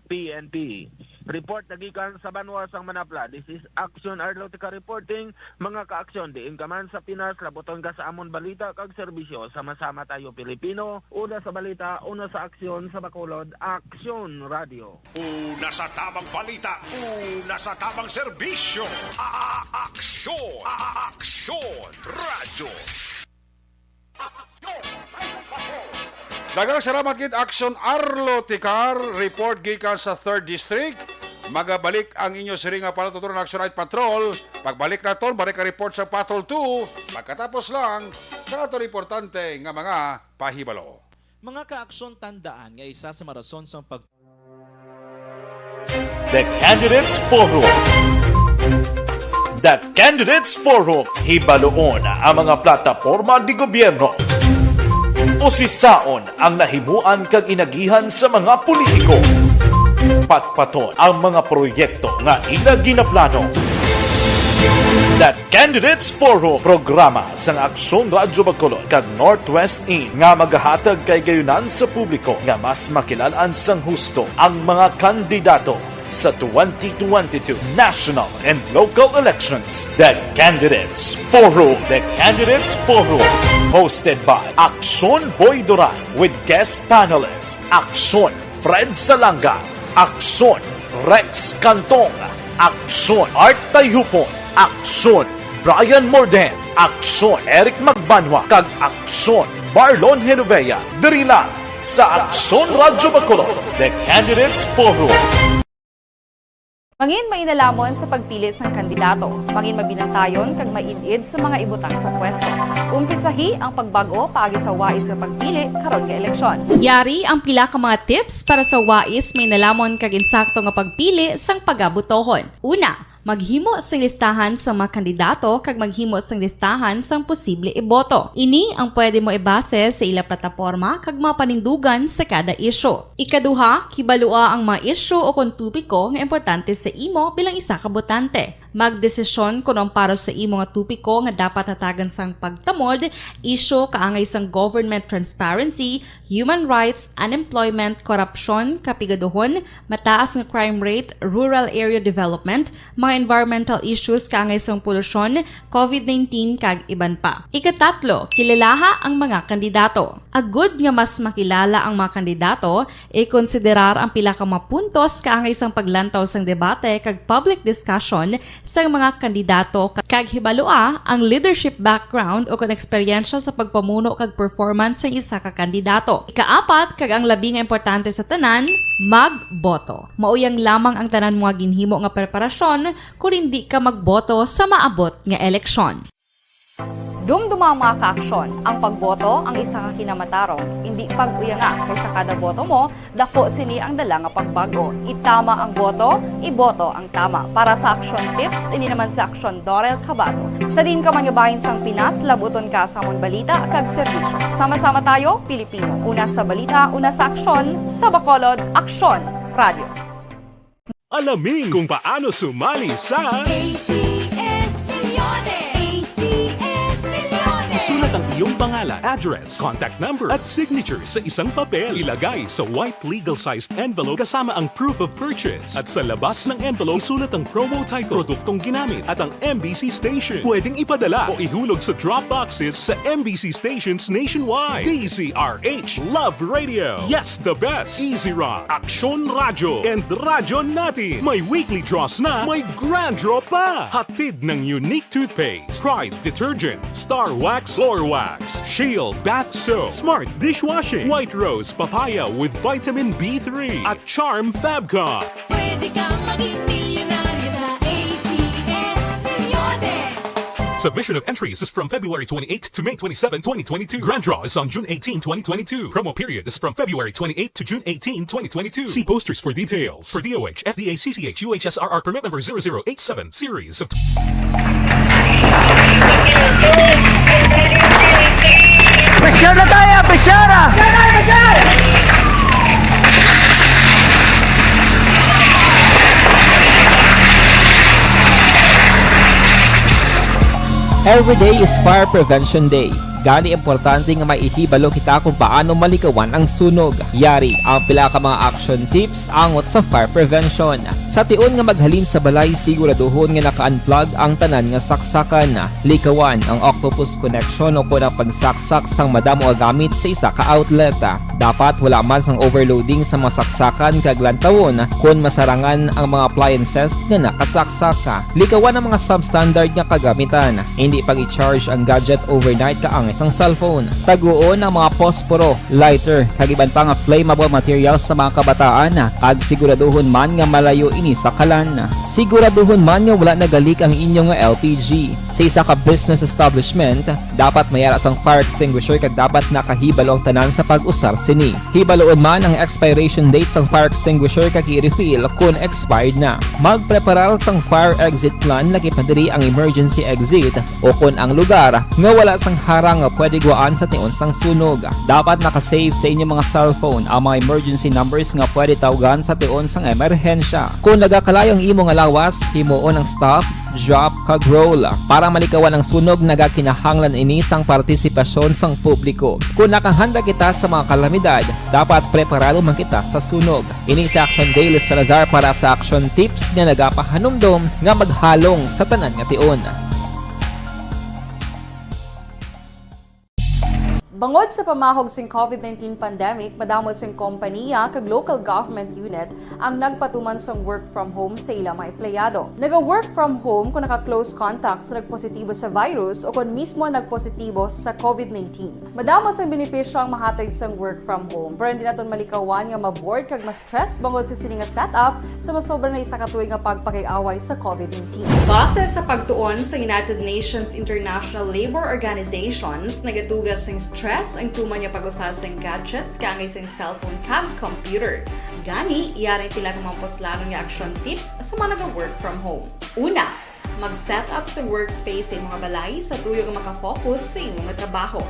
PNP. Report nagikan sa Banwa sang Manapla. This is Action Arlotica reporting. Mga ka-aksyon, diin ka man sa Pinas, labuton ka sa amon balita kag serbisyo. Sama-sama tayo Pilipino. Una sa balita, una sa aksyon sa Bacolod, Action Radio. Una sa tamang balita, una sa tamang serbisyo. Aksyon Radyo. Dagang salamat gid Action Arlo Car report gikan sa 3rd District. Magabalik ang inyo siri nga para tuturon ng Action Night Patrol. Pagbalik naton, balik ang report sa Patrol 2. Pagkatapos lang, sa ato importante nga mga pahibalo. Mga ka-aksyon tandaan nga isa sa marason sa pag... The Candidates Forum. The Candidates Forum. Hibaloon ang mga plataporma di gobyerno. Usisaon ang nahimuan kag inagihan sa mga politiko. Patpaton ang mga proyekto nga ila ginaplano. The Candidates Forum, programa sang Aksyon Radyo Bacolod kag Northwest In nga magahatag kay gayunan sa publiko nga mas makilalaan sang husto ang mga kandidato sa 2022 national and local elections. The Candidates Forum. The Candidates Forum. Hosted by Aksyon Boy Duran with guest panelist Aksyon Fred Salanga, Aksyon Rex Cantong, Aksyon Art Tayhupon, Aksyon Brian Morden, Aksyon Eric Magbanwa, kag Aksyon Marlon Genovea. Diri lang sa Aksyon Radyo Bacolod, The Candidates Forum. Mangin mainalamon sa pagpili sang kandidato, mangin mabinantayon kag mainid sa mga ibutang sa pwesto. Umpisahi ang pagbago paagi sa wais sa pagpili karon nga eleksyon. Yari ang pila ka mga tips para sa wais may nalamon kag insakto nga pagpili sang pagabutohon. Una, maghimo sang listahan sa mga kandidato kag maghimo sang listahan sang posible iboto. Ini ang pwede mo ibase sa ila plataporma kag mga panindugan sa kada isyu. Ikaduha, kibalua ang mga isyu o kung tupiko nga importante sa imo bilang isa ka botante. Magdesisyon kung ang para sa imo nga tupiko nga dapat hatagan sang pagtamod, isyu kaangay sang government transparency, human rights, unemployment, korupsyon, kapigaduhon, mataas nga crime rate, rural area development, mga environmental issues kaangay sang polusyon, COVID-19 kag iban pa. Ikatatlo, kilalaha ang mga kandidato. Agud nga mas makilala ang mga kandidato, i-konsiderar ang pila ka mga puntos kaangay sang paglantaw sang debate kag public discussion sa mga kandidato kag hibalua ang leadership background o kung eksperyensya sa pagpamuno kag performance sa isa ka kandidato. Ikaapat kag ang labi nga importante sa tanan, magboto. Mauyang lamang ang tanan mga ginhimo nga preparasyon kung hindi ka magboto sa maabot nga eleksyon. Dumduma ang mga kaaksyon, ang pagboto ang isa ka kinamatarong, hindi pag-uyanga kaysa kada boto mo, dako sini ang dala nga pagbago. Itama ang boto, iboto ang tama. Para sa action tips, ini naman sa aksyon Dorel Cabato. Sa din ka manyabahin sang Pinas, labuton ka sa amon balita kag serbisyo. Sama-sama tayo, Pilipino. Una sa balita, una sa aksyon, sa Bacolod, Aksyon Radio. Alamin kung paano sumali sa Isulat ang iyong pangalan, address, contact number at signature sa isang papel. Ilagay sa white legal-sized envelope kasama ang proof of purchase. At sa labas ng envelope, isulat ang promo title, produktong ginamit at ang MBC station. Pwedeng ipadala o ihulog sa drop boxes sa MBC stations nationwide. DZRH Love Radio. Yes, the best. Easy Rock, Aksyon Radyo, and Radyo Natin. May weekly draws na, may grand draw pa. Hatid ng unique toothpaste, Pride Detergent, Star Wax Floor Wax, Shield Bath Soap, Smart Dishwashing, White Rose Papaya with Vitamin B3 at Charm Fabcon. Pwede kang maging milyonaryo sa ACS Milyones. Submission of entries is from February 28 to May 27, 2022. Grand draw is on June 18, 2022. Promo period is from February 28 to June 18, 2022. See posters for details. For DOH, FDA, CCH, UHSRR permit number 0087, series of... Presyar na tayo! Presyara! Every day is Fire Prevention Day. Gani importante nga maihibalo kita kung paano malikawan ang sunog. Yari ang pila ka mga action tips angot sa fire prevention. Sa tion nga maghalin sa balay, siguraduhon nga naka-unplug ang tanan nga saksakan. Likawan ang octopus connection o kung ang pagsaksak sang madamo nga gamit sa isa ka outlet. Dapat wala man sang overloading sa mga saksakan kag lantawon kung masarangan ang mga appliances nga nakasaksaka. Likawan ang mga substandard nga kagamitan. Hindi pag i-charge ang gadget overnight kaang isang cellphone. Taguon ang mga posporo, lighter, kag iban pa nga flammable materials sa mga kabataan. Ag siguraduhon man nga malayo ini sa kalan. Siguraduhon man nga wala nagalik ang inyong LPG. Sa isa ka business establishment, dapat mayara sang fire extinguisher kag dapat nakahibalo ang tanan sa pag-usar sini. Hibaloon man ang expiration date sang fire extinguisher kag i-refill kung expired na. Magpreparar sang fire exit plan lagi padiri ang emergency exit o kung ang lugar nga wala sang harang nga pwede guwaan sa tion sang sunog. Dapat nakasave sa inyong mga cellphone ang mga emergency numbers nga pwede tawagan sa tion sang emerhensya. Kung nagakalayo ang imong lawas, himuon ang stop, drop, kag roll. Para malikawan ang sunog, nagakinahanglan ini sang partisipasyon sang publiko. Kung nakahanda kita sa mga kalamidad, dapat preparado man kita sa sunog. Ini sa Action Daily Salazar para sa action tips nga nagapahanumdom nga maghalong sa tanan nga tion. Bangod sa pamahog sing COVID-19 pandemic, madamo sing kompanya kag local government unit ang nagpatuman sang work from home sa ilang mga empleyado. Naga-work from home kung naka-close contact sa nagpositibo sa virus o kung mismo nagpositibo sa COVID-19. Madamo sang benepisyo ang mahatag sang work from home, pero hindi naton malikawan nga ma-bored kag ma-stress bangod sa sini nga setup sa masobra na isa ka tuig nga pagpakiaway sa COVID-19. Base sa pagtuon sa United Nations International Labour Organizations, nagatugas sing stress ang tuman niya pag-usar sa gadgets kangay sa cellphone kag computer. Gani, iyaray tila ng mga poslanong nga action tips sa mga nag-work from home. Una, mag-set up sa workspace sa mga balay sa tuyo nga makafocus sa imong nga trabaho.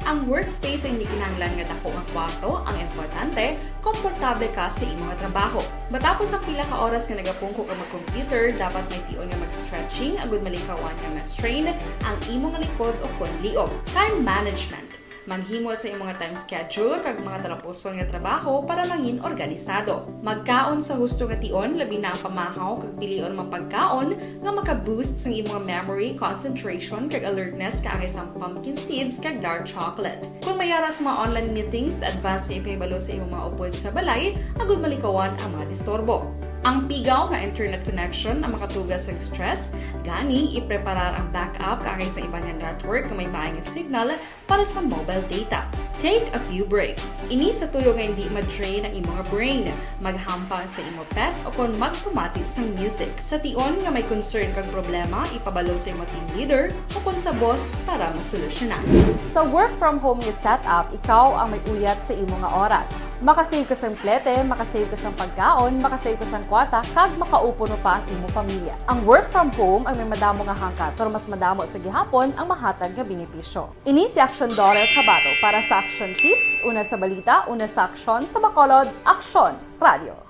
Ang workspace ay hindi kinahanglan nga dako nga kwarto, ang importante, komportable ka sa imong nga trabaho. Matapos ang pila ka oras nga nagapungko ka mag-computer, dapat may tion nga mag-stretching agud malikawan nga ma-strain ang imong likod o konliog. Time management. Maghimo sa imong time schedule kag mga talapuson nga trabaho para mangin organisado. Magkaon sa husto nga tion, labi na ang pamahaw kag pilion mapagkaon nga maka-boost sa imong memory, concentration kag alertness kaangay sa pumpkin seeds kag dark chocolate. Kung mayaras mga online meetings, advance sa ipahibalo sa imong mga upod sa balay, agud malikawan ang mga disturbo. Ang pigaw nga internet connection ang makatugas sa stress, gani ipreparar ang backup kaangay sa ibang nga network nga may maayong signal para sa mobile data. Take a few breaks. Ini sa tuyo nga hindi ma-drain ang imong brain, maghampang sa imong pet o kung magpumati sa music. Sa tion nga may concern kag problema, ipabalo sa imong team leader o kung sa boss para masolusyonan. Sa work from home nga setup, ikaw ang may uyat sa imong nga oras. Makasave ka sa plete, makasave ka sa pagkaon, makasave ka sa kwata, kag makaupo no pa ang imong pamilya. Ang work from home ay may madamo nga hangkat, pero mas madamo sa gihapon ang mahatag nga benepisyo. Ini si Action Dorel Cabato para sa Action Tips, una sa balita, una sa aksyon sa Bacolod, Aksyon Radio.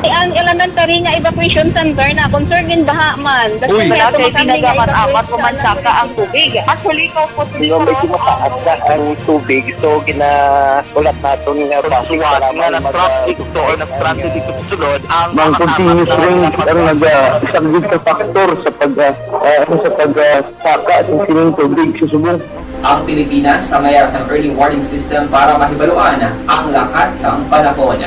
Ang elementary nga evacuation center na concern din baha man. Uy, kasi pinagamat-amat pumansaka ang tubig. Actually, ko po Yung medyo mataas na ang tubig, so ginaulat natin nga Pasuwat nga nag-traffic to or nag-traffic dito sa sulod ang ng continuous range ang nag-subject sa factor sa pagsaka at sining tubig sa subong. Ang Pilipinas sa mayroon sa early warning system para mahibaluan ang lakat sa panahon.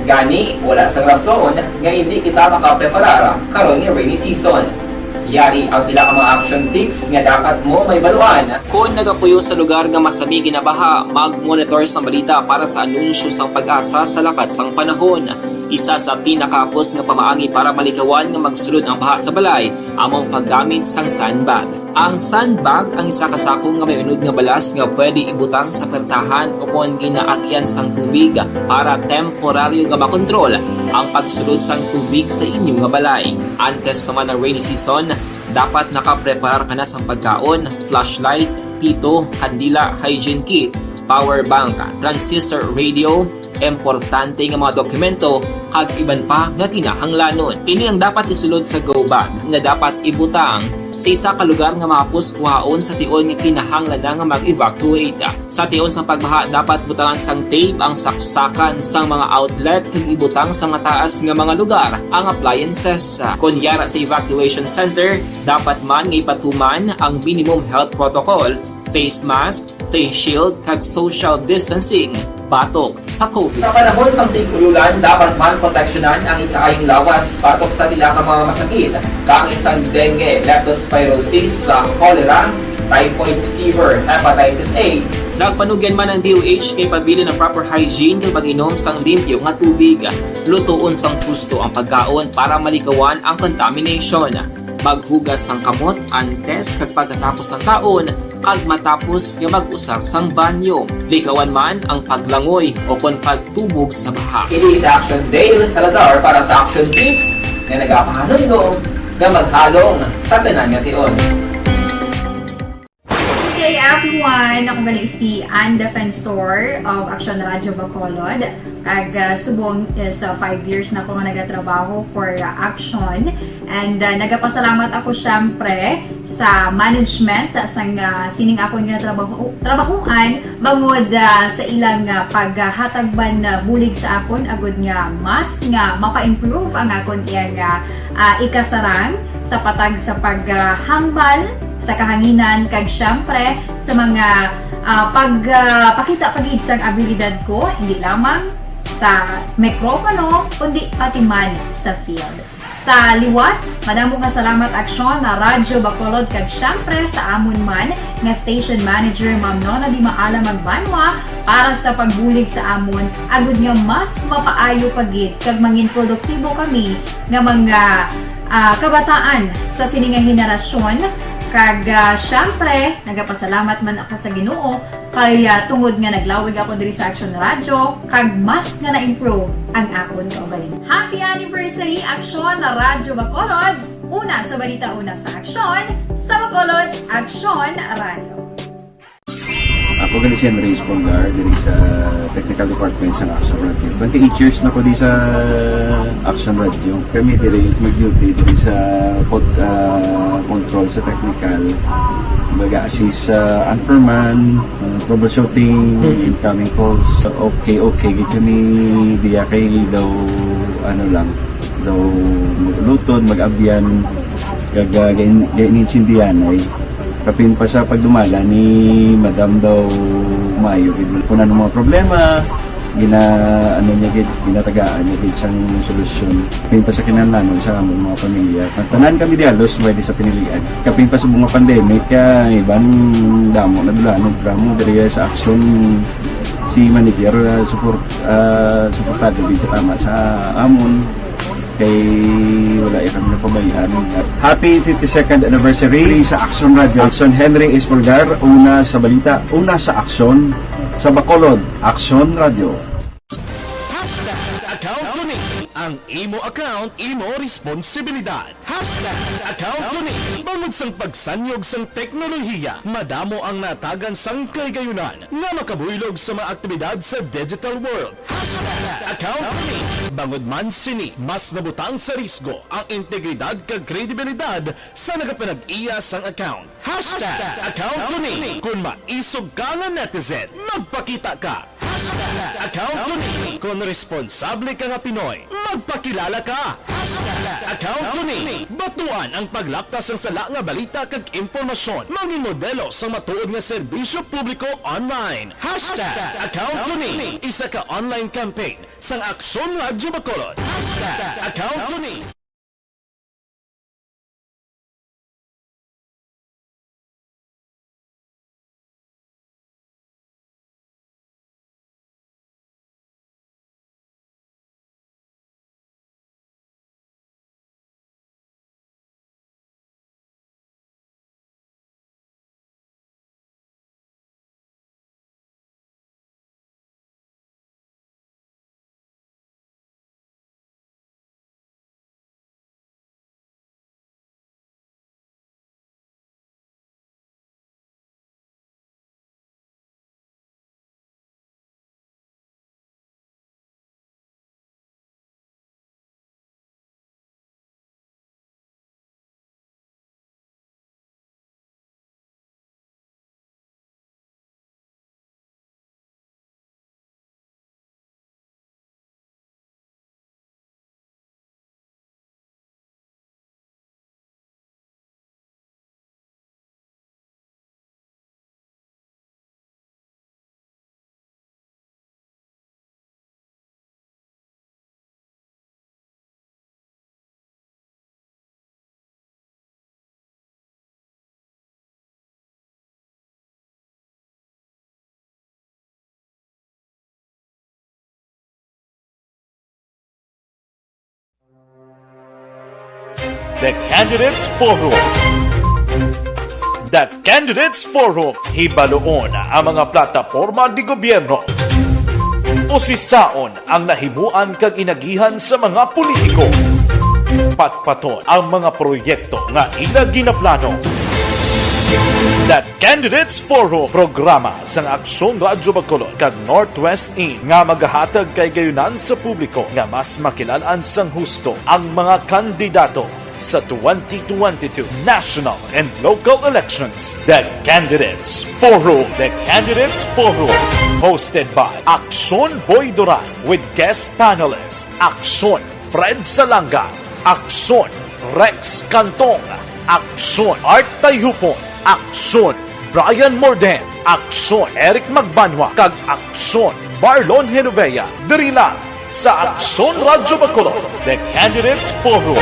Gani, wala sa rason nga hindi kita makapreparar karon nga rainy season. Yari ang pila ka mga action tips nga dapat mo may baluan. Kung nagapuyo sa lugar nga masabi ginabaha, mag-monitor sa balita para sa anunsyo sang pag-asa sa lakat sang panahon. Isa sa pinakapos nga pamaagi para malikawan nga magsulod ang baha sa balay, among paggamit sang sandbag. Ang sandbag ang isa kasakong nga may unod nga balas nga pwede ibutang sa pertahan o kung ginaagyan sang tubig para temporaryo nga makontrol ang pagsulod sang tubig sa inyong nga balay. Antes naman ng rainy season, dapat nakapreparar ka na sang pagkaon, flashlight, pito, kandila, hygiene kit, power bank, transistor radio, importante nga mga dokumento kag iban pa nga kinahanglanon. Ini ang dapat isulod sa go bag nga dapat ibutang sa isa ka lugar nga mapus kuhaon sa tion nga kinahanglan nga mag-evacuate. Sa tion sa pagbaha dapat butangan sang tape ang saksakan sang mga outlet kag ibutang sa nga taas nga mga lugar ang appliances. Kunyara sa evacuation center, dapat man nga ipatuman ang minimum health protocol, face mask, face shield kag social distancing batok sa COVID. Sa panahon sa tigululan, dapat man proteksyonan ang ikaayong lawas batok sa nila ka mga masakit, kang isang dengue, leptospirosis, cholera, typhoid fever, hepatitis A. Nagpanugyan man ang DOH kay pabili ng proper hygiene kay pag-inom sang limpyo nga tubig. Lutuon sang gusto ang pagkaon para malikawan ang contamination. Maghugas sang kamot antes kag pagkatapos ang kaon kag matapos nga mag-usar sang banyo. Likawan man ang paglangoy o kon pagtubog sa baha. It is Action Dale Salazar para sa Action Tips na nagapahanundong nga maghalong sa tanan nga tion. Good day everyone! Ako balik si Ann Defensor of Action Radio Bacolod. Kag subong is 5 years na ako nga nagatrabaho for Action. And nagapasalamat ako syempre sa management sang sining ako nga trabahuan bangod sa ilang paghatagban bulig sa akon agud nga mas nga mapa-improve ang akon iyang ikasarang sa patag sa paghambal sa kahanginan kag syempre sa mga pagpakita pagid sang abilidad ko hindi lamang sa mikropono kundi pati man sa field. Sa liwat, madamo nga salamat aksyon na Radyo Bacolod kag syempre sa amon man nga station manager Ma'am Nona Di Maala Magbanwa para sa pagbulig sa amon agud nga mas mapaayo pagid kag mangin produktibo kami nga mga kabataan sa sininga henerasyon kag syempre nagapasalamat man ako sa Ginoo kay tungod nga naglawig ako diri sa Action Radio kag mas nga na-improve ang akon kaugalingon. Happy anniversary Action na Radyo Bacolod! Una sa balita, una sa Action, sa Bacolod Action Radio. Ako gali si Andres Polgar diri sa Technical Department sa Action Radio. 28 years na ko di sa Action Radio. Kami diri mag-duty diri sa control sa technical. Mag-assist sa anchorman, troubleshooting, incoming calls. Okay. Gito ni diya kay daw daw lutod, mag-abyan, ganinsindihan ay kapin pa sa pagdumala ni Madam daw Mayo. Kung ano mga problema, ginatagaan niya din siyang solusyon. Kapin pa sa kinalanon sa among mga pamilya. Tanan kami dialos, pwede sa pinilian. Kapin pa sa mga pandemic, kaya ibang damo na dulanog dramo diri sa action si manager suportado din tama sa amon kay wala kami napabayaan. Happy 52nd anniversary sa Action Radio. Action Henry S. Polgar, una sa balita, una sa aksyon sa Bacolod, Action Radio. Account ko ni ang imo account, imo responsibilidad. Account ko ni bangod sang pagsanyog sang teknolohiya, madamo ang natagan sang kaygayunan nga makabuylog sa mga aktibidad sa digital world. Account ko ni bangod man sini mas nabutang sa risgo ang integridad kag kredibilidad sa nagapanag-iya sang account. Account ko ni kung maisog ka nga netizen, magpakita ka. Account ko ni kung responsable ka nga Pinoy, magpakilala ka. Account ko ni batuan ang paglaptas ng sala nga balita kag impormasyon, maging modelo sa matuod nga serbisyo publiko online. Account ko ni isa ka online campaign sang Aksyon Radyo Bacolod. Account ko ni The Candidates Forum. The Candidates Forum, hibaloon ang mga plataporma di gobyerno. Usisaon ang nahimuan kag inagihan sa mga politiko. Patpaton ang mga proyekto nga ila ginaplano. The Candidates Forum, programa sang Aksyon Radyo Bacolod kag Northwest In nga magahatag kay gayunan sa publiko nga mas makilalaan sang husto ang mga kandidato sa 2022 national and local elections. The Candidates Forum. The Candidates Forum. Hosted by Aksyon Boy Duran with guest panelists Aksyon Fred Salanga, Aksyon Rex Cantong, Aksyon Art Tayupon, Aksyon Brian Morden, Aksyon Eric Magbanwa, kag Aksyon Marlon Genovea. Diri lang sa Aksyon Radyo Bacolod, The Candidates Forum.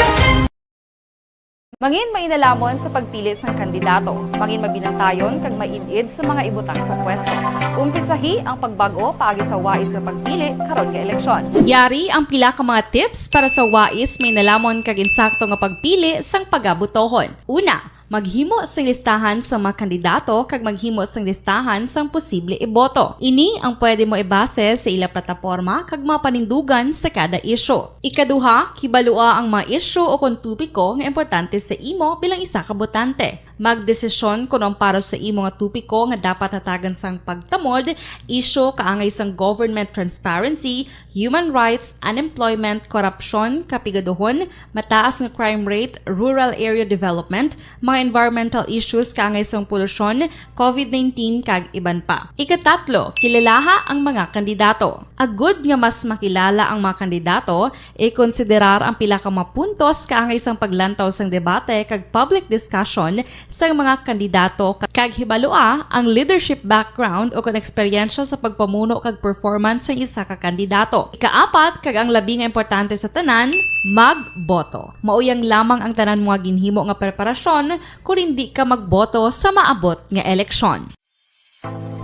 Mangin mainalamon sa pagpili sang kandidato, mangin mabinantayon kag mainid sa mga ibutang sa pwesto. Umpisahi ang pagbago paagi sa wais sa pagpili karon nga eleksyon. Yari ang pila ka mga tips para sa wais may nalamon kag insakto nga pagpili sang pagabutohon. Una, maghimo sang listahan sa mga kandidato kag maghimo sang listahan sang posible iboto. Ini ang pwede mo ibase sa ila plataporma kag mga panindugan sa kada isyu. Ikaduha, kibalua ang mga isyu o kung tupiko nga importante sa imo bilang isa ka botante. Magdesisyon kung ang para sa imo nga tupiko nga dapat hatagan sang pagtamod, isyu kaangay sang government transparency, human rights, unemployment, korupsyon, kapigaduhon, mataas nga crime rate, rural area development, mga environmental issues kaangay sang polusyon, COVID-19 kag iban pa. Ikatatlo, kilalaha ang mga kandidato. Agud nga mas makilala ang mga kandidato, i-konsiderar ang pila ka mga puntos kaangay sang paglantaw sang debate kag public discussion sa mga kandidato kag hibalua ang leadership background o kung eksperyensya sa pagpamuno kag performance sa isa ka kandidato. Ikaapat, kag ang labi nga importante sa tanan, magboto. Mauyang lamang ang tanan mga ginhimo nga preparasyon kung hindi ka magboto sa maabot nga eleksyon.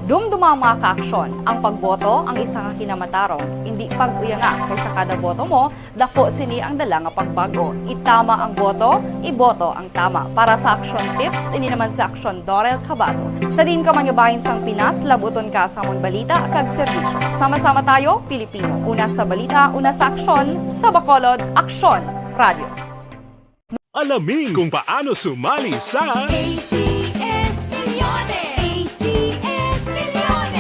Dumduma mga kaaksyon, ang pagboto ang isa nga kinamatarong, hindi pag-uyanga kaysa kada boto mo, dako sini ang dala nga pagbago. Itama ang boto, iboto ang tama. Para sa action tips, ini naman sa Aksyon Dorel Cabato. Sa din ka mangabahin sang Pinas, labuton ka sa amon balita kag serbisyo. Sama-sama tayo, Pilipino. Una sa balita, una sa aksyon, sa Bacolod, Aksyon Radio. Alamin kung paano sumali sa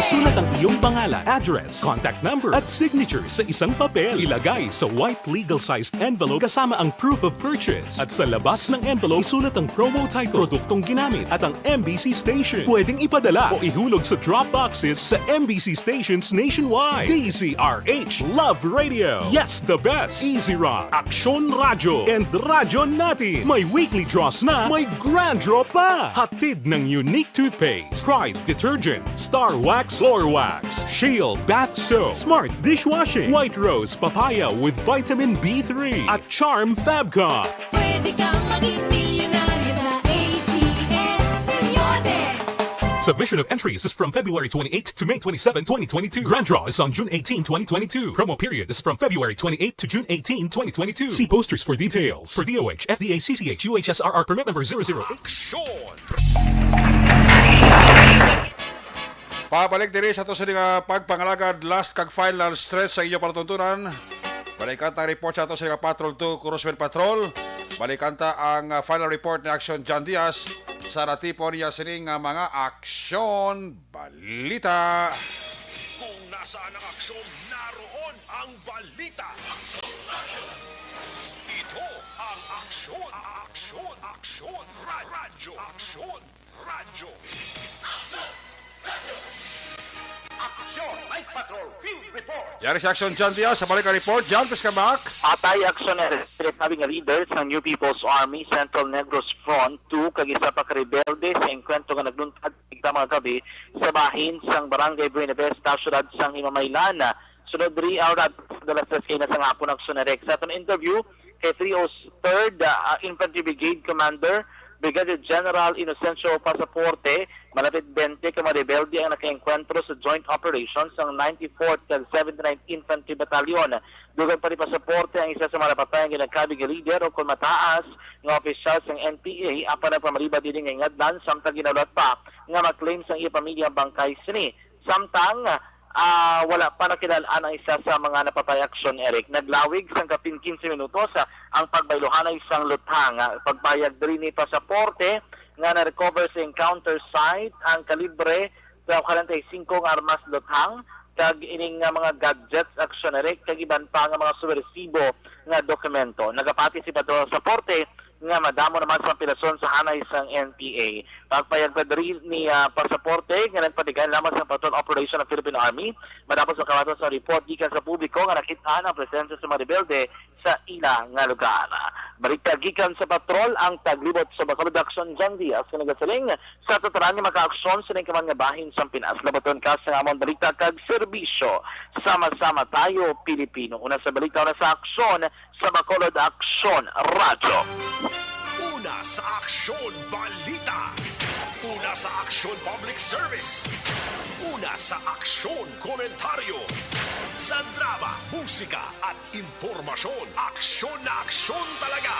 Isulat ang iyong pangalan, address, contact number at signature sa isang papel. Ilagay sa white legal-sized envelope kasama ang proof of purchase. At sa labas ng envelope, isulat ang promo title, produktong ginamit at ang MBC station. Pwedeng ipadala o ihulog sa drop boxes sa MBC stations nationwide. DZRH Love Radio. Yes, the best. Easy Rock, Aksyon Radyo, and Radyo Natin. May weekly draws na, may grand draw pa. Hatid ng unique toothpaste, Pride Detergent, Star Wax Floor Wax, Shield Bath Soap, Smart Dishwashing, White Rose Papaya with Vitamin B3 at Charm Fabcon. Pwede kang maging milyonaryo sa ACS Milyones. Submission of entries is from February 28 to May 27, 2022. Grand draw is on June 18, 2022. Promo period is from February 28 to June 18, 2022. See posters for details. For DOH, FDA, CCH, UHSRR permit number 008. Pabalik diri sa to sa pagpangalagad last kag final stretch sa inyo palatuntunan. Balikan ta report sa to sa Patrol 2 Kurosmen Patrol. Balikan ta ang final report ni Aksyon John Diaz sa natipon niya sining mga aksyon balita. Kung nasaan ang aksyon, naroon ang balita. Ito ang aksyon, aksyon, aksyon, radyo, aksyon, radyo. Aksyon, Night Patrol, Field Report. Yari si Aksyon John Diaz sa balikan report. John, please come back. Atay aksyoner having leaders ng New People's Army Central Negros Front 2 kag isa pa ka rebelde sa engkwentro nga nagluntad tigda mga gabi sa bahin sang Barangay Buenavista, syudad sang Himamaylan. Sunod ri aurad dalas na sa hapon aksyoner sa atong interview kay 303rd Infantry Brigade Commander Brigadier General Inocencio Pasaporte, malapit 20 ka mga rebelde ang nakaengkwentro sa joint operations ng 94th and 79th Infantry Battalion. Dugang pa ni Pasaporte ang isa sa mga napatay ang ginagkabig leader o kung mataas ng officials ng NPA apan ang pamaliba din ng ngadlan samtang ginaulat pa nga mag-claim sa iya pamilya bangkay sini. Samtang wala pa nakilalaan ang isa sa mga napatay aksyon, Eric. Naglawig sang kapin 15 minutos ang pagbayluhan ng isang lutang. Pagbayag din ni Pasaporte nga na-recover sa encounter site ang kalibre sa 45 nga armas lutang kag ining mga gadgets aksyon, Eric, kag iban pa nga mga subversibo nga dokumento. Nagapati si Pasaporte nga madamo naman sa pilason sa hanay sang NPA. Pagpayag pa diri ni Pasaporte nga nagpatigan lamang sa patrol operation ng Philippine Army. Matapos ang kamaton sa report gikan sa publiko nga nakitaan ang presensya sa mga rebelde sa ila nga lugar. Balita gikan sa patrol ang taglibot sa Bacolod Action John Diaz nga nagasaling sa tataran nga maka-aksyon sa ningkaman nga bahin sa Pinas. Labaton ka sa amon balita kag serbisyo. Sama-sama tayo Pilipino. Una sa balita na sa aksyon sa Bacolod Action Radyo. Una sa Aksyon Balita. Una sa Aksyon Public Service. Una sa Aksyon Komentaryo. Sa drama, musika at impormasyon. Aksyon na aksyon talaga.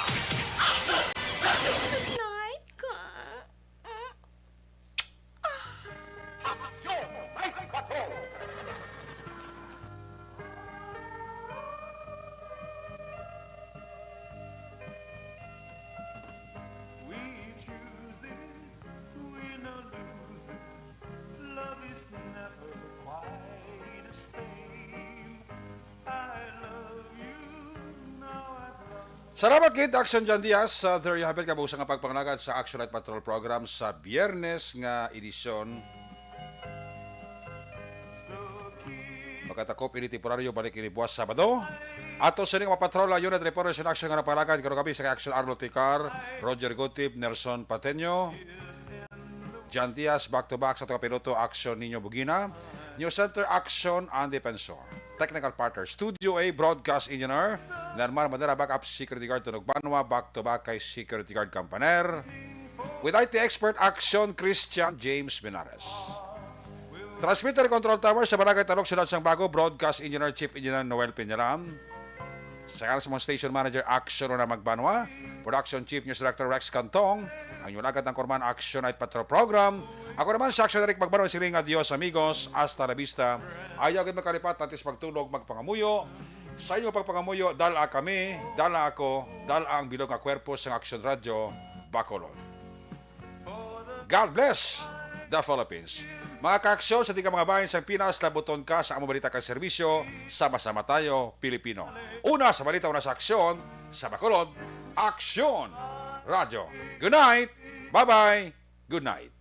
Night ka. Salamat kid Action John Diaz. There you have it, kabusa nga pagpangalagad sa Action Night Patrol program sa Biyernes nga edisyon. Pagkatakop ini temporaryo balik ini buwas Sabado. Ato sa mga patrola yun at reporters in action nga napalagad karon gabi sa Action Arnold Ticar, Roger Gutib, Nelson Pateño, John Diaz back to back sa mga piloto Action Nino Bugina, News Center Action and Defensor. Technical partner, Studio A Broadcast Engineer, Narmar Madera Backup Security Guard Tunog Banwa, back to back kay Security Guard Campaner, with IT Expert Action Christian James Benares. Transmitter Control Tower sa Barangay Talok, Sunod sang Bago, Broadcast Engineer Chief Engineer Noel Peñalam, sa mga Station Manager Action na Magbanwa, Production Chief News Director Rex Cantong, ang yunagad ng Korman Action Night Patrol Program. Ako naman sa Action Eric Magbanwa, siling adios amigos, hasta la vista. Ayaw kayo makalipat, natis pagtulog, magpangamuyo. Sa inyo pagpangamuyo, dala kami, dala ako, dala ang bilog nga kwerpo sa Action Radio, Bacolod. God bless the Philippines. Mga kaaksyon sa tika mga bayan sa Pinas, labuton ka sa among balita kang serbisyo, sama-sama tayo, Pilipino. Una sa balita, una sa aksyon, sa Bacolod, Action Radio. Good night, bye-bye, good night.